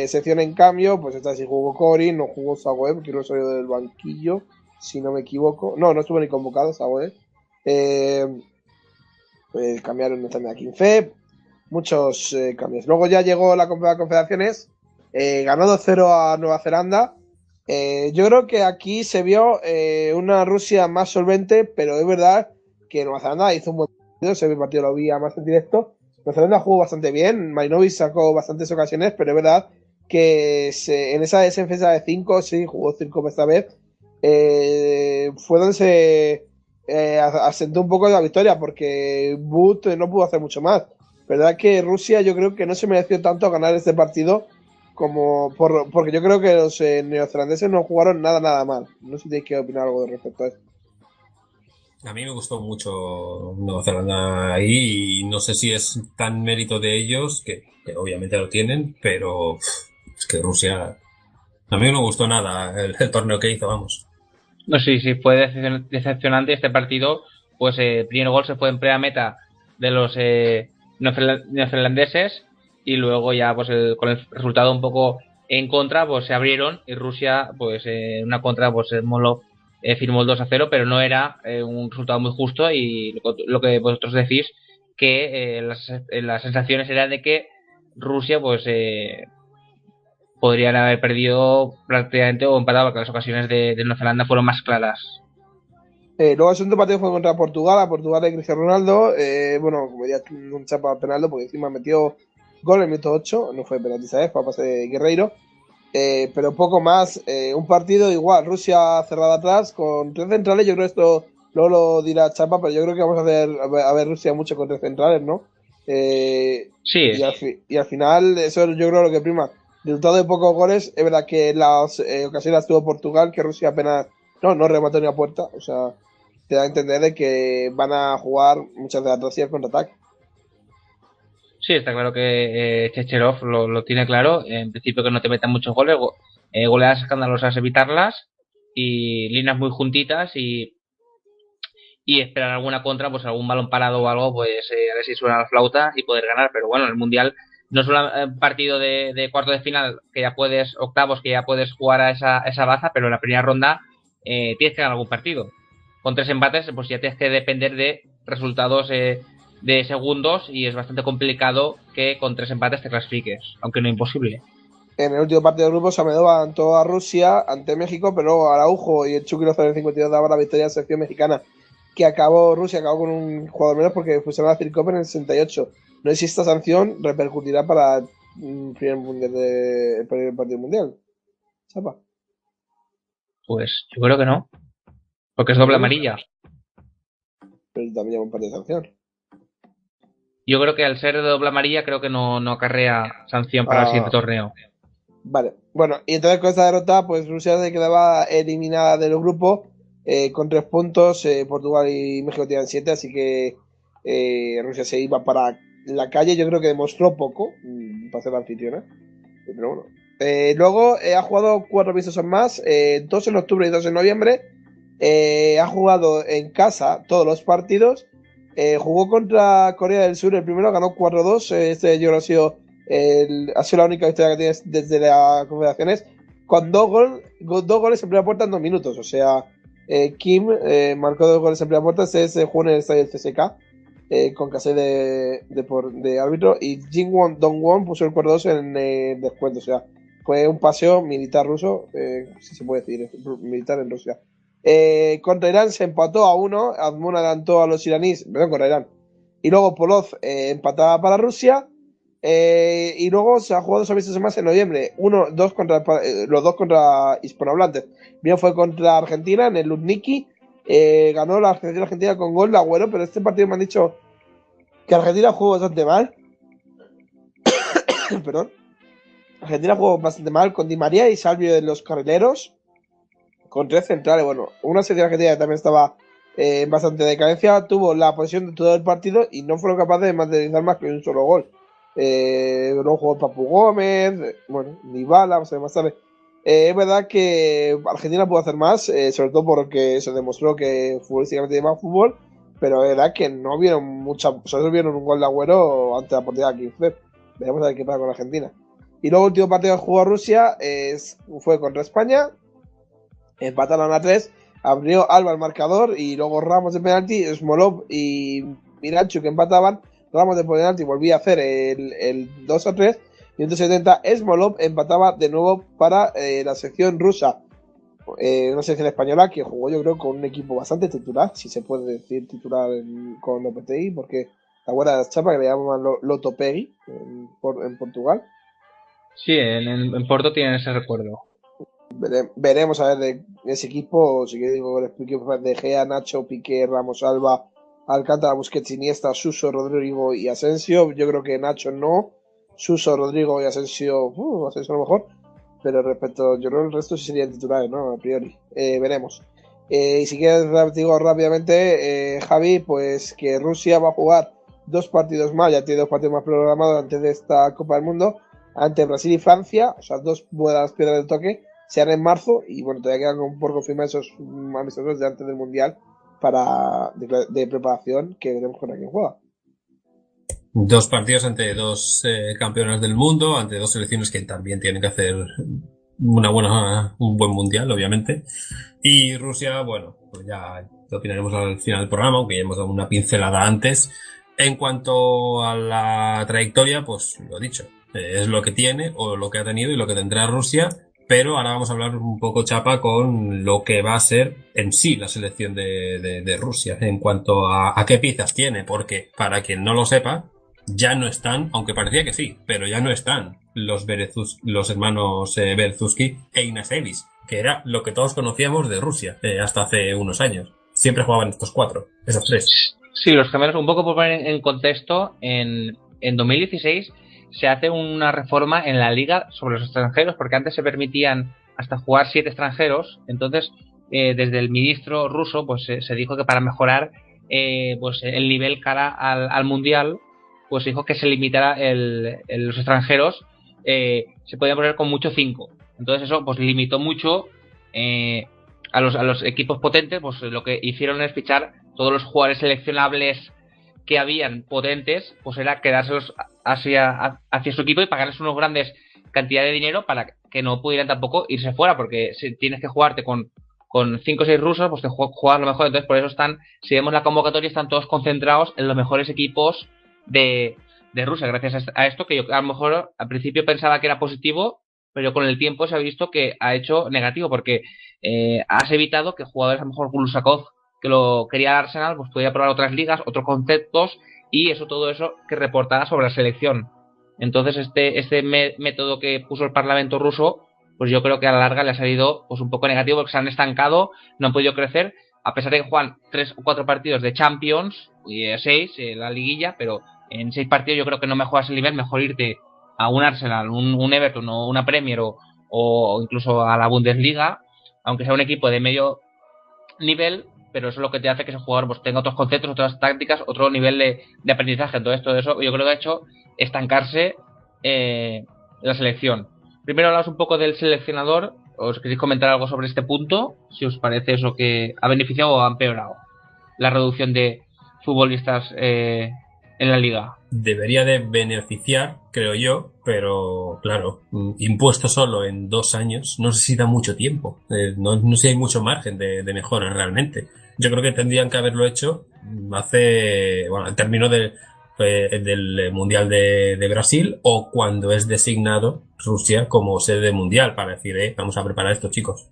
sección en cambio, pues esta sí jugó Cory, no jugó Sagoe, que no salió del banquillo, si no me equivoco. No estuvo ni convocado Sagoe. Cambiaron también a Kinfe, muchos cambios. Luego ya llegó la Copa de Confederaciones, ganó 2-0 a Nueva Zelanda. Yo creo que aquí se vio una Rusia más solvente, pero es verdad que Nueva Zelanda hizo un buen partido, ese partido lo vi más en directo. Nueva Zelanda jugó bastante bien, Marinovic sacó bastantes ocasiones, pero es verdad que en esa defensa de 5, sí, jugó 5 esta vez, fue donde se asentó un poco la victoria, porque But no pudo hacer mucho más. Verdad que Rusia yo creo que no se mereció tanto ganar este partido, porque yo creo que los neozelandeses no jugaron nada mal. No sé si tenéis que opinar algo respecto a eso. A mí me gustó mucho Nueva Zelanda ahí y no sé si es tan mérito de ellos, que obviamente lo tienen, pero es que Rusia... A mí no me gustó nada el torneo que hizo, vamos. No, sí, fue decepcionante este partido. Pues el primer gol se fue en primera meta de los neozelandeses y luego ya pues con el resultado un poco en contra pues se abrieron y Rusia pues en una contra pues firmó el 2-0, pero no era un resultado muy justo, y lo que vosotros decís que las sensaciones eran de que Rusia pues podrían haber perdido prácticamente o empatado, porque las ocasiones de Nueva Zelanda fueron más claras. Luego el segundo partido fue contra Portugal, a Portugal de Cristiano Ronaldo. Bueno, como ya un chapa penaldo, porque encima metió gol en el minuto 8, no fue penalti, ¿sabes? Para pase de Guerreiro. Pero poco más. Un partido igual, Rusia cerrada atrás, con 3 centrales. Yo creo que esto luego lo dirá Chapa, pero yo creo que vamos a ver Rusia mucho con 3 centrales, ¿no? Sí. Y al final, eso yo creo lo que prima. Resultado de pocos goles, es verdad que las ocasiones tuvo Portugal, que Rusia apenas no remató ni a puerta. O sea, te da a entender de que van a jugar muchas de las Rusia contra ataque. Sí, está claro que Checherov lo tiene claro. En principio que no te metan muchos goles, goleadas escandalosas evitarlas, y líneas muy juntitas, y esperar alguna contra, pues algún balón parado o algo, pues a ver si suena la flauta y poder ganar. Pero bueno, el Mundial no es un partido de cuarto de final, que ya puedes, octavos, que ya puedes jugar a esa baza, pero en la primera ronda tienes que ganar algún partido. Con 3 empates, pues ya tienes que depender de resultados de segundos, y es bastante complicado que con 3 empates te clasifiques, aunque no imposible. En el último partido del grupo, Samedo adelantó a Rusia ante México, pero luego Araujo y el Chucky Lozano en el 52 daban la victoria a la selección mexicana, que Rusia acabó con un jugador menos porque fusionaron a Circop en el 68. No sé si esta sanción repercutirá para el primer partido mundial. ¿Chapa? Pues yo creo que no, porque es doble amarilla. Pero también lleva un partido de sanción. Yo creo que al ser de doble amarilla, creo que no acarrea sanción para el siguiente torneo. Vale, bueno, y entonces con esta derrota, pues Rusia se quedaba eliminada del grupo con 3 puntos. Portugal y México tienen 7, así que Rusia se iba para la calle. Yo creo que demostró poco para ser anfitriona, pero bueno. Luego ha jugado 4 amistosos más, 2 en octubre y 2 en noviembre. Ha jugado en casa todos los partidos. Jugó contra Corea del Sur el primero, ganó 4-2. Este yo creo ha sido la única victoria que tienes desde las Confederaciones, con 2 goles en primera puerta en 2 minutos. O sea, Kim marcó 2 goles en primera puerta. Se jugó en el estadio del CSK con Casey de árbitro, y Jingwon Dongwon puso el 4-2 en el descuento. O sea, fue un paseo militar ruso, si se puede decir, militar en Rusia. Contra Irán se empató a 1. Admon adelantó a los iraníes, perdón, contra Irán. Y luego Polov empataba para Rusia. Y luego se ha jugado 2 amistosos más en noviembre. Los 2 contra hispanohablantes. Bien fue contra Argentina en el Luzhniki. ganó la Argentina con gol de Agüero, pero este partido me han dicho que Argentina jugó bastante mal. Perdón. Argentina jugó bastante mal con Di María y Salvio de los carrileros, con 3 centrales. Bueno, una selección argentina que también estaba en bastante decadencia, tuvo la posesión de todo el partido y no fueron capaces de materializar más que un solo gol. Luego jugó Papu Gómez, bueno, Dybala, vamos a ver más tarde. Es verdad que Argentina pudo hacer más, sobre todo porque se demostró que futbolísticamente tiene más fútbol, pero es verdad que no vieron mucha, solo vieron un gol de Agüero ante la portería de 15. Veremos a ver qué pasa con Argentina. Y luego el último partido que jugó Rusia fue contra España, empataron a 3, abrió Alba el marcador y luego Ramos de penalti, Smolov y Miranchuk que empataban. Ramos de penalti volvía a hacer el 2-3. Y en 170 Smolov empataba de nuevo para la sección rusa. Una sección española que jugó yo creo con un equipo bastante titular, si se puede decir titular con Lopetegui, porque la buena de las chapas que le llaman Lotopegui en Portugal. Sí, en Porto tienen ese recuerdo. Veremos a ver de ese equipo, si que digo, el equipo de Gea, Nacho, Piqué, Ramos, Alba, Alcántara, Busquets, Iniesta, Suso, Rodrigo y Asensio. Yo creo que Nacho no, Suso, Rodrigo y Asensio, Asensio a lo mejor, pero respecto, yo creo que el resto sí serían titulares, ¿no? A priori. Veremos. Y si quieres, digo rápidamente, Javi, pues que Rusia va a jugar 2 partidos más, ya tiene 2 partidos más programados antes de esta Copa del Mundo, ante Brasil y Francia, o sea, 2 buenas piedras del toque, se harán en marzo, y bueno, todavía quedan por confirmar esos amistosos de antes del Mundial de preparación, que veremos con quién juega. 2 partidos ante 2 campeones del mundo, ante 2 selecciones que también tienen que hacer un buen mundial, obviamente. Y Rusia, bueno, pues ya lo opinaremos al final del programa, aunque ya hemos dado una pincelada antes. En cuanto a la trayectoria, pues lo dicho, es lo que tiene o lo que ha tenido y lo que tendrá Rusia. Pero ahora vamos a hablar un poco, Chapa, con lo que va a ser en sí la selección de Rusia en cuanto a qué piezas tiene, porque para quien no lo sepa, ya no están, aunque parecía que sí, pero ya no están los hermanos Berezovski e Inasevic, que era lo que todos conocíamos de Rusia hasta hace unos años. Siempre jugaban estos 4, esos 3. Sí, los gemelos, un poco por poner en contexto, en 2016 se hace una reforma en la liga sobre los extranjeros, porque antes se permitían hasta jugar 7 extranjeros. Entonces, desde el ministro ruso, pues se dijo que para mejorar pues el nivel cara al mundial, pues dijo que se limitara los extranjeros, se podían poner con mucho 5. Entonces eso pues limitó mucho a los equipos potentes. Pues lo que hicieron es fichar todos los jugadores seleccionables que habían potentes, pues era quedárselos hacia su equipo y pagarles unos grandes cantidades de dinero para que no pudieran tampoco irse fuera, porque si tienes que jugarte con 5 o 6 rusos, pues te juegas lo mejor. Entonces por eso si vemos la convocatoria, están todos concentrados en los mejores equipos de Rusia, gracias a esto, que yo a lo mejor al principio pensaba que era positivo, pero con el tiempo se ha visto que ha hecho negativo, porque has evitado que jugadores, a lo mejor Glusakov, que lo quería Arsenal, pues podía probar otras ligas, otros conceptos, y todo eso que reportaba sobre la selección. Entonces este método que puso el Parlamento ruso, pues yo creo que a la larga le ha salido pues un poco negativo, porque se han estancado, no han podido crecer, a pesar de que juegan 3 o 4 partidos de Champions, y 6 la liguilla, pero en 6 partidos yo creo que no mejoras el nivel, mejor irte a un Arsenal, un Everton o una Premier o incluso a la Bundesliga, aunque sea un equipo de medio nivel, pero eso es lo que te hace que ese jugador pues tenga otros conceptos, otras tácticas, otro nivel de aprendizaje. Entonces todo eso yo creo que ha hecho estancarse la selección. Primero hablamos un poco del seleccionador. ¿Os queréis comentar algo sobre este punto? Si os parece eso que ha beneficiado o ha empeorado la reducción de futbolistas en la liga. Debería de beneficiar, creo yo, pero claro, impuesto solo en 2 años, no sé si da mucho tiempo, no sé si hay mucho margen de mejora realmente. Yo creo que tendrían que haberlo hecho al término del Mundial de Brasil, o cuando es designado Rusia como sede mundial, para decir, vamos a preparar esto, chicos.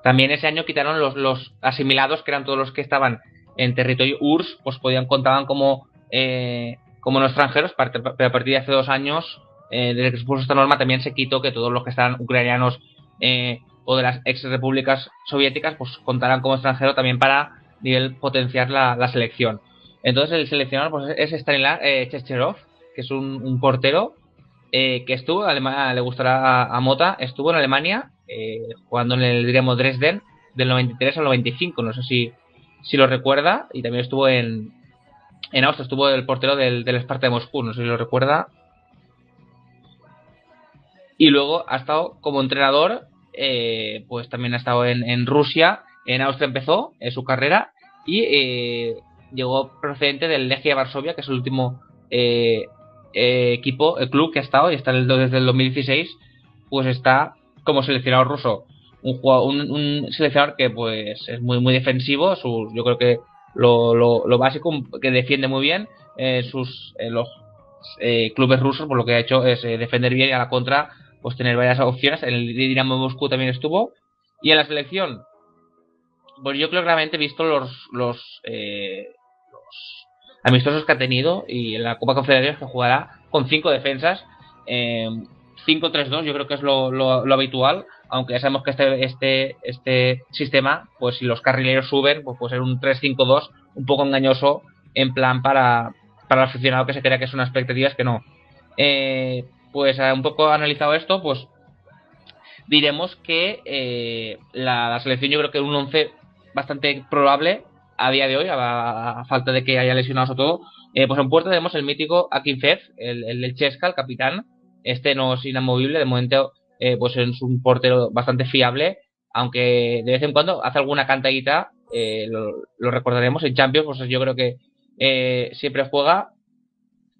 También ese año quitaron los asimilados, que eran todos los que estaban en territorio URSS, pues contaban como no extranjeros, pero a partir de hace 2 años, desde que se puso esta norma, también se quitó que todos los que estaban ucranianos o de las ex repúblicas soviéticas, pues contarán como extranjero también para nivel potenciar la selección. Entonces el seleccionador pues, es Stanislav Chercherov, que es un portero que estuvo en Alemania, le gustará a Mota, estuvo en Alemania jugando en el Dinamo Dresden del 93 al 95, no sé si lo recuerda, y también estuvo en Austria, estuvo el portero del Sparta de Moscú, no sé si lo recuerda. Y luego ha estado como entrenador, pues también ha estado en Rusia, en Austria empezó su carrera y llegó procedente del Legia Varsovia, que es el último equipo, el club que ha estado y está desde el 2016, pues está como seleccionador ruso. Un seleccionador que pues es muy defensivo, yo creo que lo básico, que defiende muy bien los clubes rusos, por lo que ha hecho es defender bien y a la contra pues tener varias opciones. En el Dinamo de Moscú también estuvo, y en la selección pues yo creo que claramente he visto los amistosos que ha tenido, y en la Copa Confederaciones que jugará con 5 defensas, 5-3-2 yo creo que es lo habitual, aunque ya sabemos que este sistema, pues si los carrileros suben, pues puede ser un 3-5-2 un poco engañoso, en plan para el aficionado que se crea que son expectativas que no. Pues un poco analizado esto, pues diremos que la selección, yo creo que un 11 bastante probable a día de hoy, a falta de que haya lesionados o todo. Pues en puerta tenemos el mítico Akinfev, el Chesca, el capitán. Este no es inamovible, de momento pues es un portero bastante fiable, aunque de vez en cuando hace alguna cantadita, lo recordaremos en Champions, pues yo creo que siempre juega.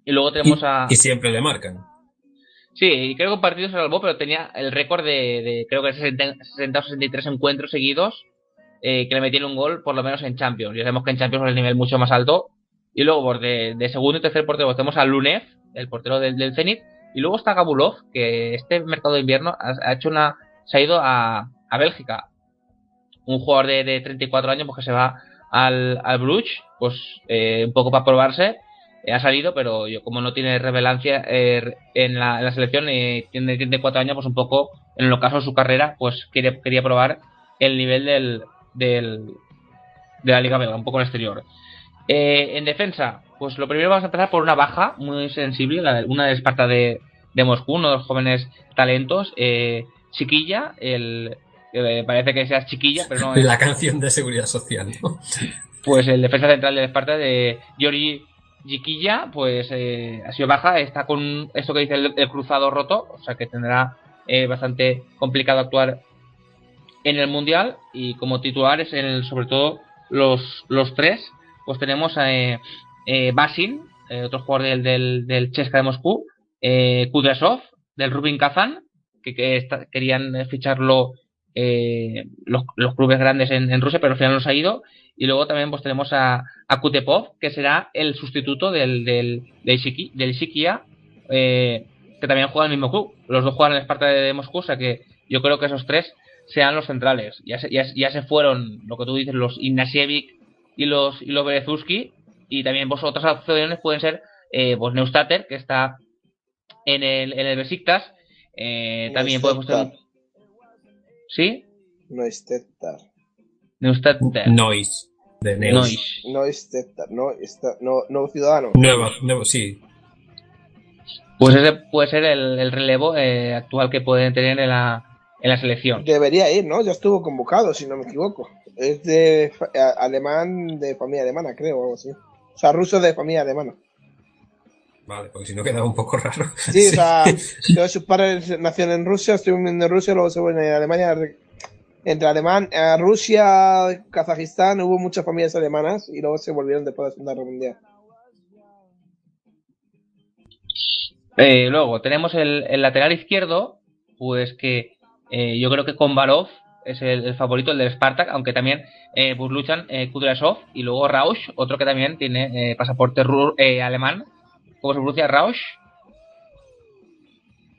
Y luego tenemos y siempre le marcan. Sí, creo que un partido se salvó, pero tenía el récord de creo que 60 o 63 encuentros seguidos que le metieron un gol, por lo menos en Champions. Ya sabemos que en Champions es el nivel mucho más alto. Y luego por de segundo y tercer portero tenemos a Lunev, el portero del Zenit. Y luego está Gabulov, que este mercado de invierno se ha ido a Bélgica. Un jugador de 34 años, pues que se va al Bruges, pues un poco para probarse. Ha salido, pero como no tiene relevancia en la selección, tiene 34 años, pues un poco en el ocaso de su carrera, pues quería probar el nivel de la Liga Belga, un poco en el exterior. En defensa, pues lo primero vamos a empezar por una baja muy sensible, una del Sparta de Moscú, uno de los jóvenes talentos, Chiquilla, parece que sea Chiquilla, pero no es. La canción de Seguridad Social, ¿no? Pues el defensa central del Sparta, de Giorgi Chiquilla, pues ha sido baja, está con esto que dice el cruzado roto, o sea que tendrá bastante complicado actuar en el Mundial. Y como titulares, sobre todo los tres, pues tenemos a Basin, otro jugador del Chesca de Moscú, Kudrasov, del Rubin Kazan, que querían ficharlo los clubes grandes en Rusia, pero al final no se ha ido. Y luego también pues tenemos a Kutepov, que será el sustituto del Shikia, que también juega en el mismo club. Los dos juegan en el Sparta de Moscú, o sea que yo creo que esos tres sean los centrales. Ya se fueron, lo que tú dices, los Ignashevich y los Berezovsky, y también pues otras opciones pueden ser pues Neustater, que está en el Besiktas, también podemos tener. ¿Sí? Neustater. Noise. De Neus. Neustater. No Ciudadano. Nuevo, sí. Pues ese puede ser el relevo actual que pueden tener en la selección. Debería ir, ¿no? Ya estuvo convocado, si no me equivoco. Es de alemán, de familia alemana, creo, o algo así. O sea, ruso de familia alemana. Vale, porque si no quedaba un poco raro. Sí, o sea, todos sus padres nacieron en Rusia, estuvieron viviendo en Rusia, luego se fueron a Alemania. Entre Rusia, Kazajistán, hubo muchas familias alemanas y luego se volvieron después de la Segunda Guerra Mundial. Luego tenemos el lateral izquierdo, pues que yo creo que Komarov es el favorito, el del Spartak, aunque también pues luchan Kudrasov y luego Rausch, otro que también tiene pasaporte alemán, como se pronuncia Rausch,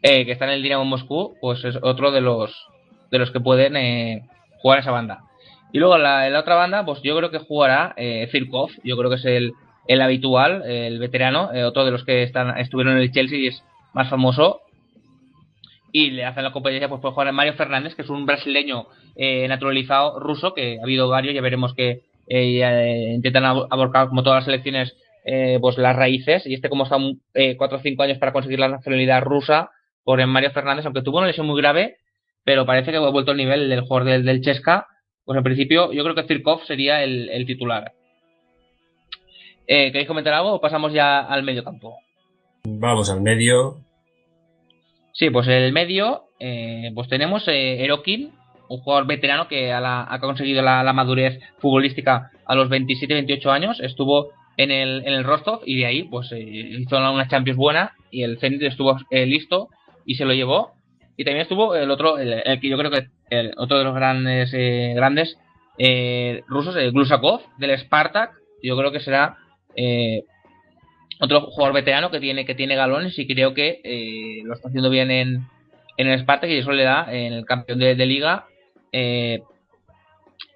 que está en el Dinamo Moscú, pues es otro de los que pueden jugar esa banda. Y luego en la otra banda, pues yo creo que jugará Zirkov, yo creo que es el habitual, el veterano, otro de los que estuvieron en el Chelsea y es más famoso. Y le hacen la competencia, pues puede jugar Mario Fernández, que es un brasileño naturalizado ruso, que ha habido varios, ya veremos que intentan abarcar como todas las selecciones pues las raíces, y como está 4 o 5 años para conseguir la nacionalidad rusa por Mario Fernández, aunque tuvo una lesión muy grave, pero parece que ha vuelto al nivel del jugador del Chesca. Pues en principio yo creo que Zirkov sería el titular. ¿Queréis comentar algo o pasamos ya al medio campo? Vamos al medio. Sí, pues en el medio pues tenemos Erokin, un jugador veterano que ha conseguido la madurez futbolística a los 27-28 años. Estuvo en el Rostov y de ahí pues hizo una Champions buena y el Zenit estuvo listo y se lo llevó. Y también estuvo el otro, el que yo creo que otro de los grandes rusos, Glusakov, del Spartak. Yo creo que será otro jugador veterano que tiene galones y creo que lo está haciendo bien en el Spartak, y eso le da en el campeón de liga. Tiene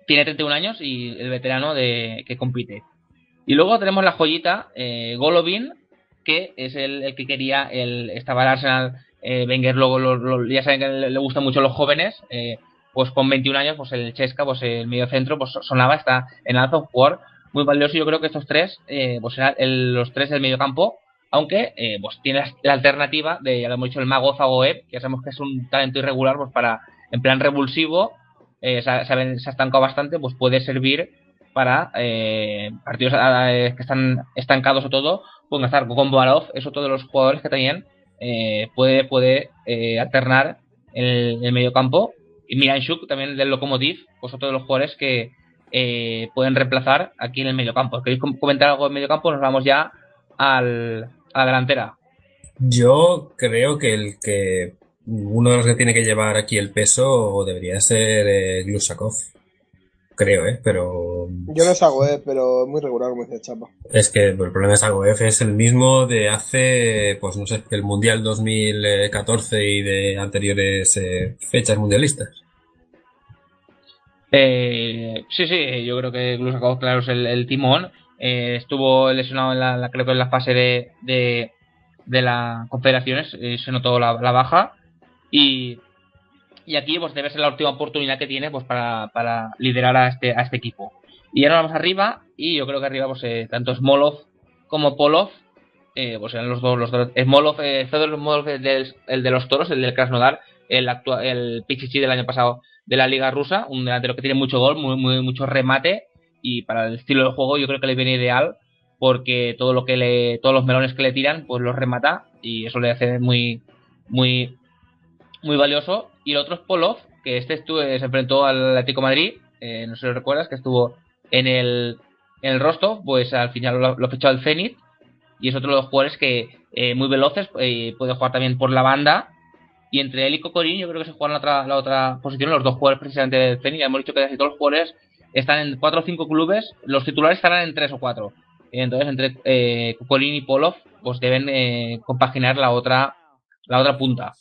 31 años y el veterano que compite. Y luego tenemos la joyita, Golovin, que es el que quería estaba el Arsenal. Wenger luego ya saben que le gustan mucho los jóvenes, pues con 21 años pues el Chesca, pues el medio centro pues sonaba, está en alza, un jugador muy valioso. Yo creo que estos tres pues serán los tres del medio campo, aunque pues tiene la alternativa de, ya lo hemos dicho, el mago Zagoev, que ya sabemos que es un talento irregular, pues para en plan revulsivo, se ha estancado bastante, pues puede servir para partidos que están estancados o todo. Pueden estar con Boarov, es otro de los jugadores que también puede alternar el medio campo. Y Miranchuk, también del Lokomotiv, pues otro de los jugadores que pueden reemplazar aquí en el medio campo. ¿Queréis comentar algo del medio campo? Nos vamos ya a la delantera. Yo creo que uno de los que tiene que llevar aquí el peso debería ser Glusakov. Creo, pero... Yo no es Zagoev, pero es muy regular, como dice Chapa. Es que el problema de Zagoev es el mismo de hace, pues no sé, el Mundial 2014 y de anteriores fechas mundialistas. Sí, yo creo que Glusakov, claro, es el timón. Estuvo lesionado creo que en la fase de la Confederaciones, se notó la baja, y aquí pues debe ser la última oportunidad que tiene pues para liderar a este equipo. Y ahora vamos arriba, y yo creo que arriba pues tanto Smolov como Polov pues eran los dos Smolov, Fedor Smolov, el de los Toros, el del Krasnodar, el Pichichi del año pasado de la Liga Rusa, un delantero que tiene mucho gol, mucho remate, y para el estilo de juego yo creo que le viene ideal, porque todos los melones que le tiran pues los remata, y eso le hace muy valioso. Y el otro es Polov, que se enfrentó al Atlético de Madrid, no sé si lo recuerdas, que estuvo en el Rostov, pues al final lo fichó al Zenit, y es otro de los jugadores que muy veloces, puede jugar también por la banda, y entre él y Kokorin yo creo que se juegan la otra posición, los dos jugadores precisamente del Zenit. Ya hemos dicho que casi todos los jugadores están en 4 o 5 clubes, los titulares estarán en 3 o 4, entonces entre Kokorin y Polov pues deben compaginar la otra punta.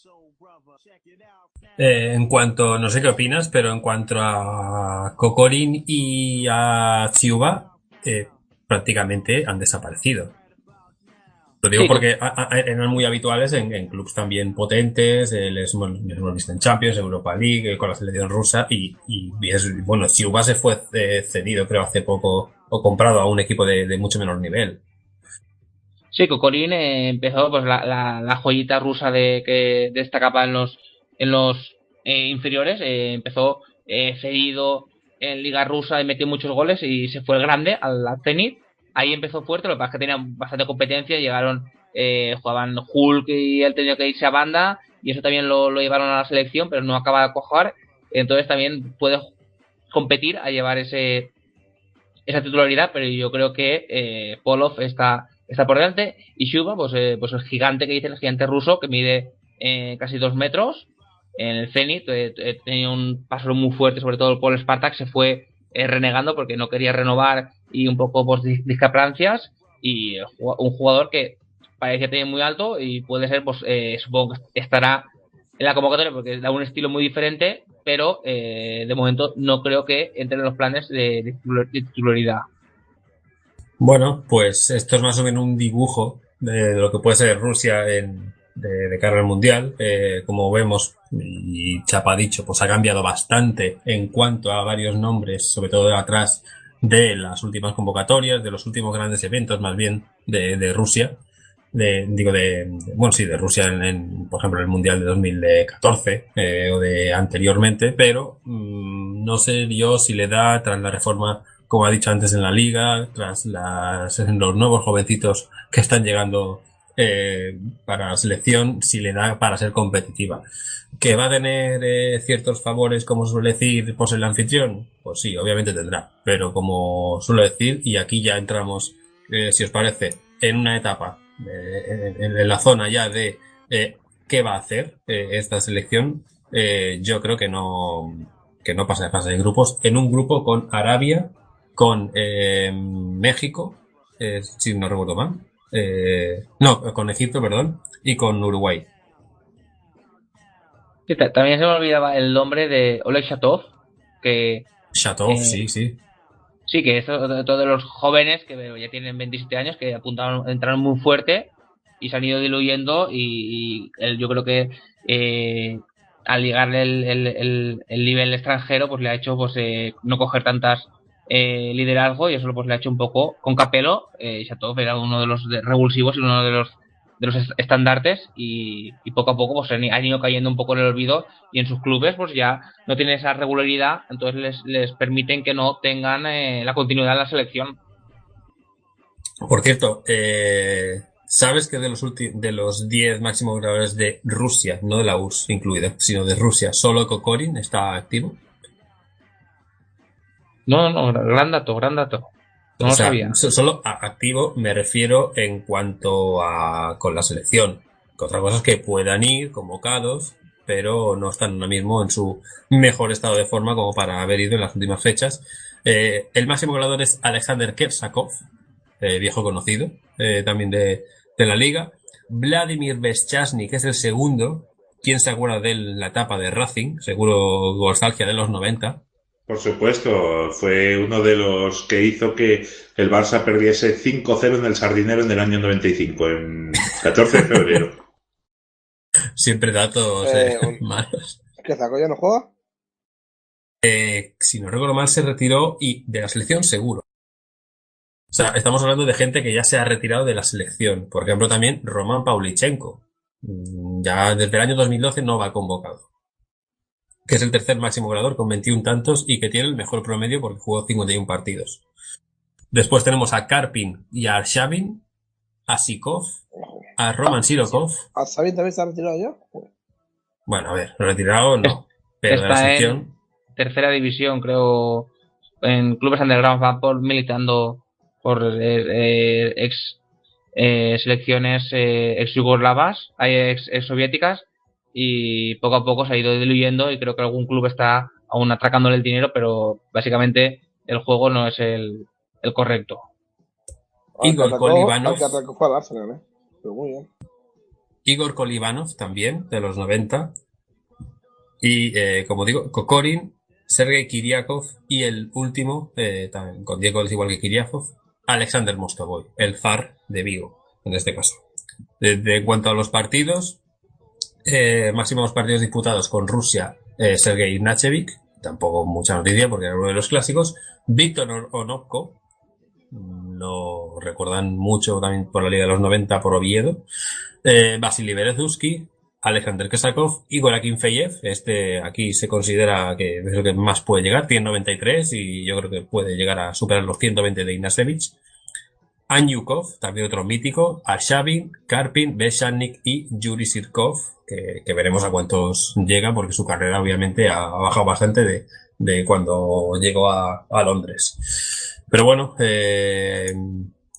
En cuanto, no sé qué opinas, pero en cuanto a Kokorin y a Chiuba, prácticamente han desaparecido. Lo digo porque eran muy habituales en clubes también potentes, les hemos visto en Champions, Europa League, con la selección rusa, y bueno, Chiuba se fue cedido, creo, hace poco, o comprado a un equipo de mucho menor nivel. Sí, Kokorin empezó pues la joyita rusa de esta capa en los inferiores, empezó cedido en Liga Rusa y metió muchos goles y se fue el grande al Zenit. Ahí empezó fuerte, lo que pasa es que tenía bastante competencia, jugaban Hulk y él tenía que irse a banda, y eso también lo llevaron a la selección, pero no acaba de cuajar, entonces también puede competir a llevar esa titularidad, pero yo creo que Polov está por delante, y Shuba, pues el gigante que dice, el gigante ruso, que mide casi 2 metros, en el Zenit tenía un paso muy fuerte, sobre todo por el Spartak, se fue renegando porque no quería renovar y un poco pues discrepancias, y un jugador que parece tener muy alto y puede ser, pues supongo que estará en la convocatoria porque da un estilo muy diferente, pero de momento no creo que entre en los planes de titularidad. Bueno, pues esto es más o menos un dibujo de lo que puede ser Rusia de cara al Mundial. Como vemos, y Chapa ha dicho, pues ha cambiado bastante en cuanto a varios nombres, sobre todo de atrás, de las últimas convocatorias, de los últimos grandes eventos, más bien, de Rusia. De Rusia por ejemplo, el Mundial de 2014 o de anteriormente, pero no sé yo si le da, tras la reforma, como ha dicho antes, en la liga, tras los nuevos jovencitos que están llegando para la selección, si le da para ser competitiva. ¿Que va a tener ciertos favores, como suele decir, por ser el anfitrión? Pues sí, obviamente tendrá, pero como suelo decir, y aquí ya entramos, si os parece, en una etapa en la zona ya de qué va a hacer esta selección, yo creo que no pasa de fase de grupos, en un grupo con Arabia, con México, si no recuerdo mal, no, con Egipto, perdón, y con Uruguay. Sí, también se me olvidaba el nombre de Oleg Shatov, que Shatov, sí, sí. sí, que es otro de los jóvenes que ya tienen 27 años, que entraron muy fuerte y se han ido diluyendo y yo creo que al llegarle el nivel extranjero, pues le ha hecho pues no coger tantas liderazgo, y eso pues le ha hecho un poco con Capello. Shatov era uno de los revulsivos y uno de los estandartes, y poco a poco pues han ido cayendo un poco en el olvido, y en sus clubes pues ya no tienen esa regularidad, entonces les permiten que no tengan la continuidad en la selección. Por cierto, ¿sabes que de los 10 máximos goleadores de Rusia, no de la URSS incluida, sino de Rusia, solo Kokorin está activo? No, gran dato, gran dato. No O lo sea, sabía. solo activo me refiero en cuanto a con la selección. Que otra cosa es que puedan ir convocados, pero no están ahora mismo en su mejor estado de forma como para haber ido en las últimas fechas. El máximo goleador es Alexander Kersakov, viejo conocido, también de la liga. Vladimir Beschasny, que es el segundo. ¿Quién se acuerda de la etapa de Racing? Seguro nostalgia de los 90. Por supuesto, fue uno de los que hizo que el Barça perdiese 5-0 en el Sardinero en el año 95, en 14 de febrero. Siempre datos malos. ¿Que Zaco ya no juega? Si no recuerdo mal, se retiró y de la selección seguro. O sea, estamos hablando de gente que ya se ha retirado de la selección. Por ejemplo, también Roman Pavlyuchenko. Ya desde el año 2012 no va convocado. Que es el tercer máximo goleador con 21 tantos y que tiene el mejor promedio porque jugó 51 partidos. Después tenemos a Karpin y a Arshavin, a Sikov, a Roman Sirokov. ¿A Sabin también se ha retirado ya? Bueno, a ver, retirado no. Pero de la Está selección. en tercera división, creo, en clubes underground, va militando por ex selecciones ex yugoslavas, ex soviéticas, y poco a poco se ha ido diluyendo, y creo que algún club está aún atracándole el dinero, pero básicamente el juego no es el correcto. Igor Kolivanov. Que atacó fue al Arsenal, pero muy bien. Igor Kolivanov también, de los 90. Y como digo, Kokorin, Sergei Kiriakov y el último, también, con 10 goles igual que Kiriakov, Alexander Mostovoy, el zar de Vigo, en este caso. En cuanto a los partidos, máximos partidos disputados con Rusia, Sergei Ignatchevich, tampoco mucha noticia porque era uno de los clásicos. Víctor Onopko, lo recuerdan mucho también por la Liga de los 90 por Oviedo. Vasily Berezovsky, Alexander Kesakov, Igor Akinfeyev, aquí se considera que es lo que más puede llegar, tiene 93 y yo creo que puede llegar a superar los 120 de Ignashevich. Anyukov, también otro mítico, Arshavin, Karpin, Beshannik y Yuri Sirkov, que veremos a cuántos llega porque su carrera obviamente ha bajado bastante de cuando llegó a Londres. Pero bueno,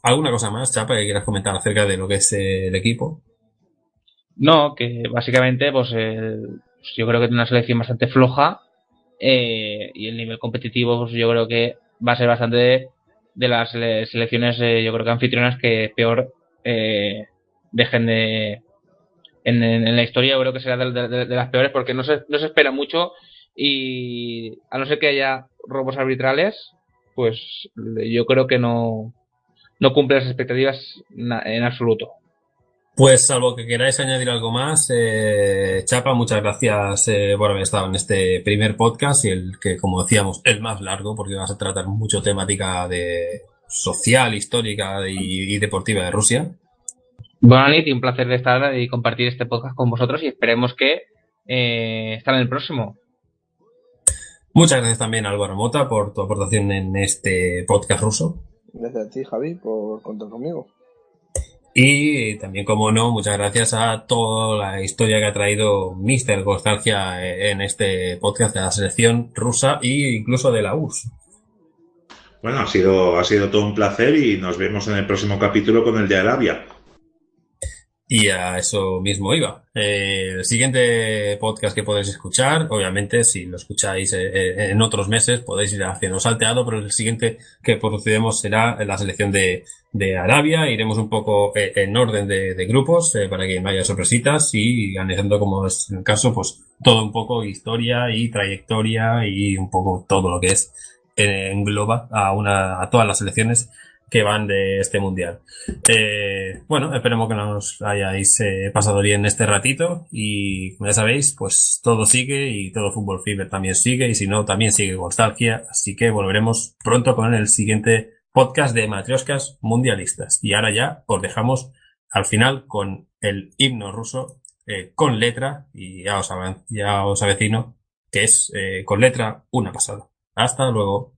¿alguna cosa más, Chapa, que quieras comentar acerca de lo que es el equipo? No, que básicamente pues yo creo que tiene una selección bastante floja, y el nivel competitivo pues yo creo que va a ser bastante de las selecciones yo creo que anfitrionas que peor dejen en la historia. Yo creo que será de las peores porque no se espera mucho, y a no ser que haya robos arbitrales, pues yo creo que no cumple las expectativas en absoluto. Pues salvo que queráis añadir algo más, Chapa, muchas gracias por haber estado en este primer podcast y el que, como decíamos, el más largo, porque vas a tratar mucho temática de social, histórica y deportiva de Rusia. Buenas noches y un placer de estar y compartir este podcast con vosotros y esperemos que estar en el próximo. Muchas gracias también a Álvaro Mota por tu aportación en este podcast ruso. Gracias a ti, Javi, por contar conmigo. Y también, como no, muchas gracias a toda la historia que ha traído Mr. Nostalgia en este podcast de la selección rusa e incluso de la URSS. Bueno, ha sido todo un placer y nos vemos en el próximo capítulo con el de Arabia. Y a eso mismo iba. El siguiente podcast que podéis escuchar, obviamente, si lo escucháis en otros meses, podéis ir haciendo salteado, pero el siguiente que produciremos será la selección de Arabia. Iremos un poco en orden de grupos para que no haya sorpresitas y analizando, como es el caso, pues todo un poco historia y trayectoria y un poco todo lo que es engloba a todas las selecciones que van de este mundial. Bueno, esperemos que nos hayáis pasado bien este ratito y como ya sabéis, pues todo sigue y todo Fútbol Fever también sigue y si no, también sigue Nostalgia, así que volveremos pronto con el siguiente podcast de Matrioshkas Mundialistas. Y ahora ya os dejamos al final con el himno ruso con letra y ya os avecino que es con letra una pasada. Hasta luego.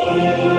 Thank you.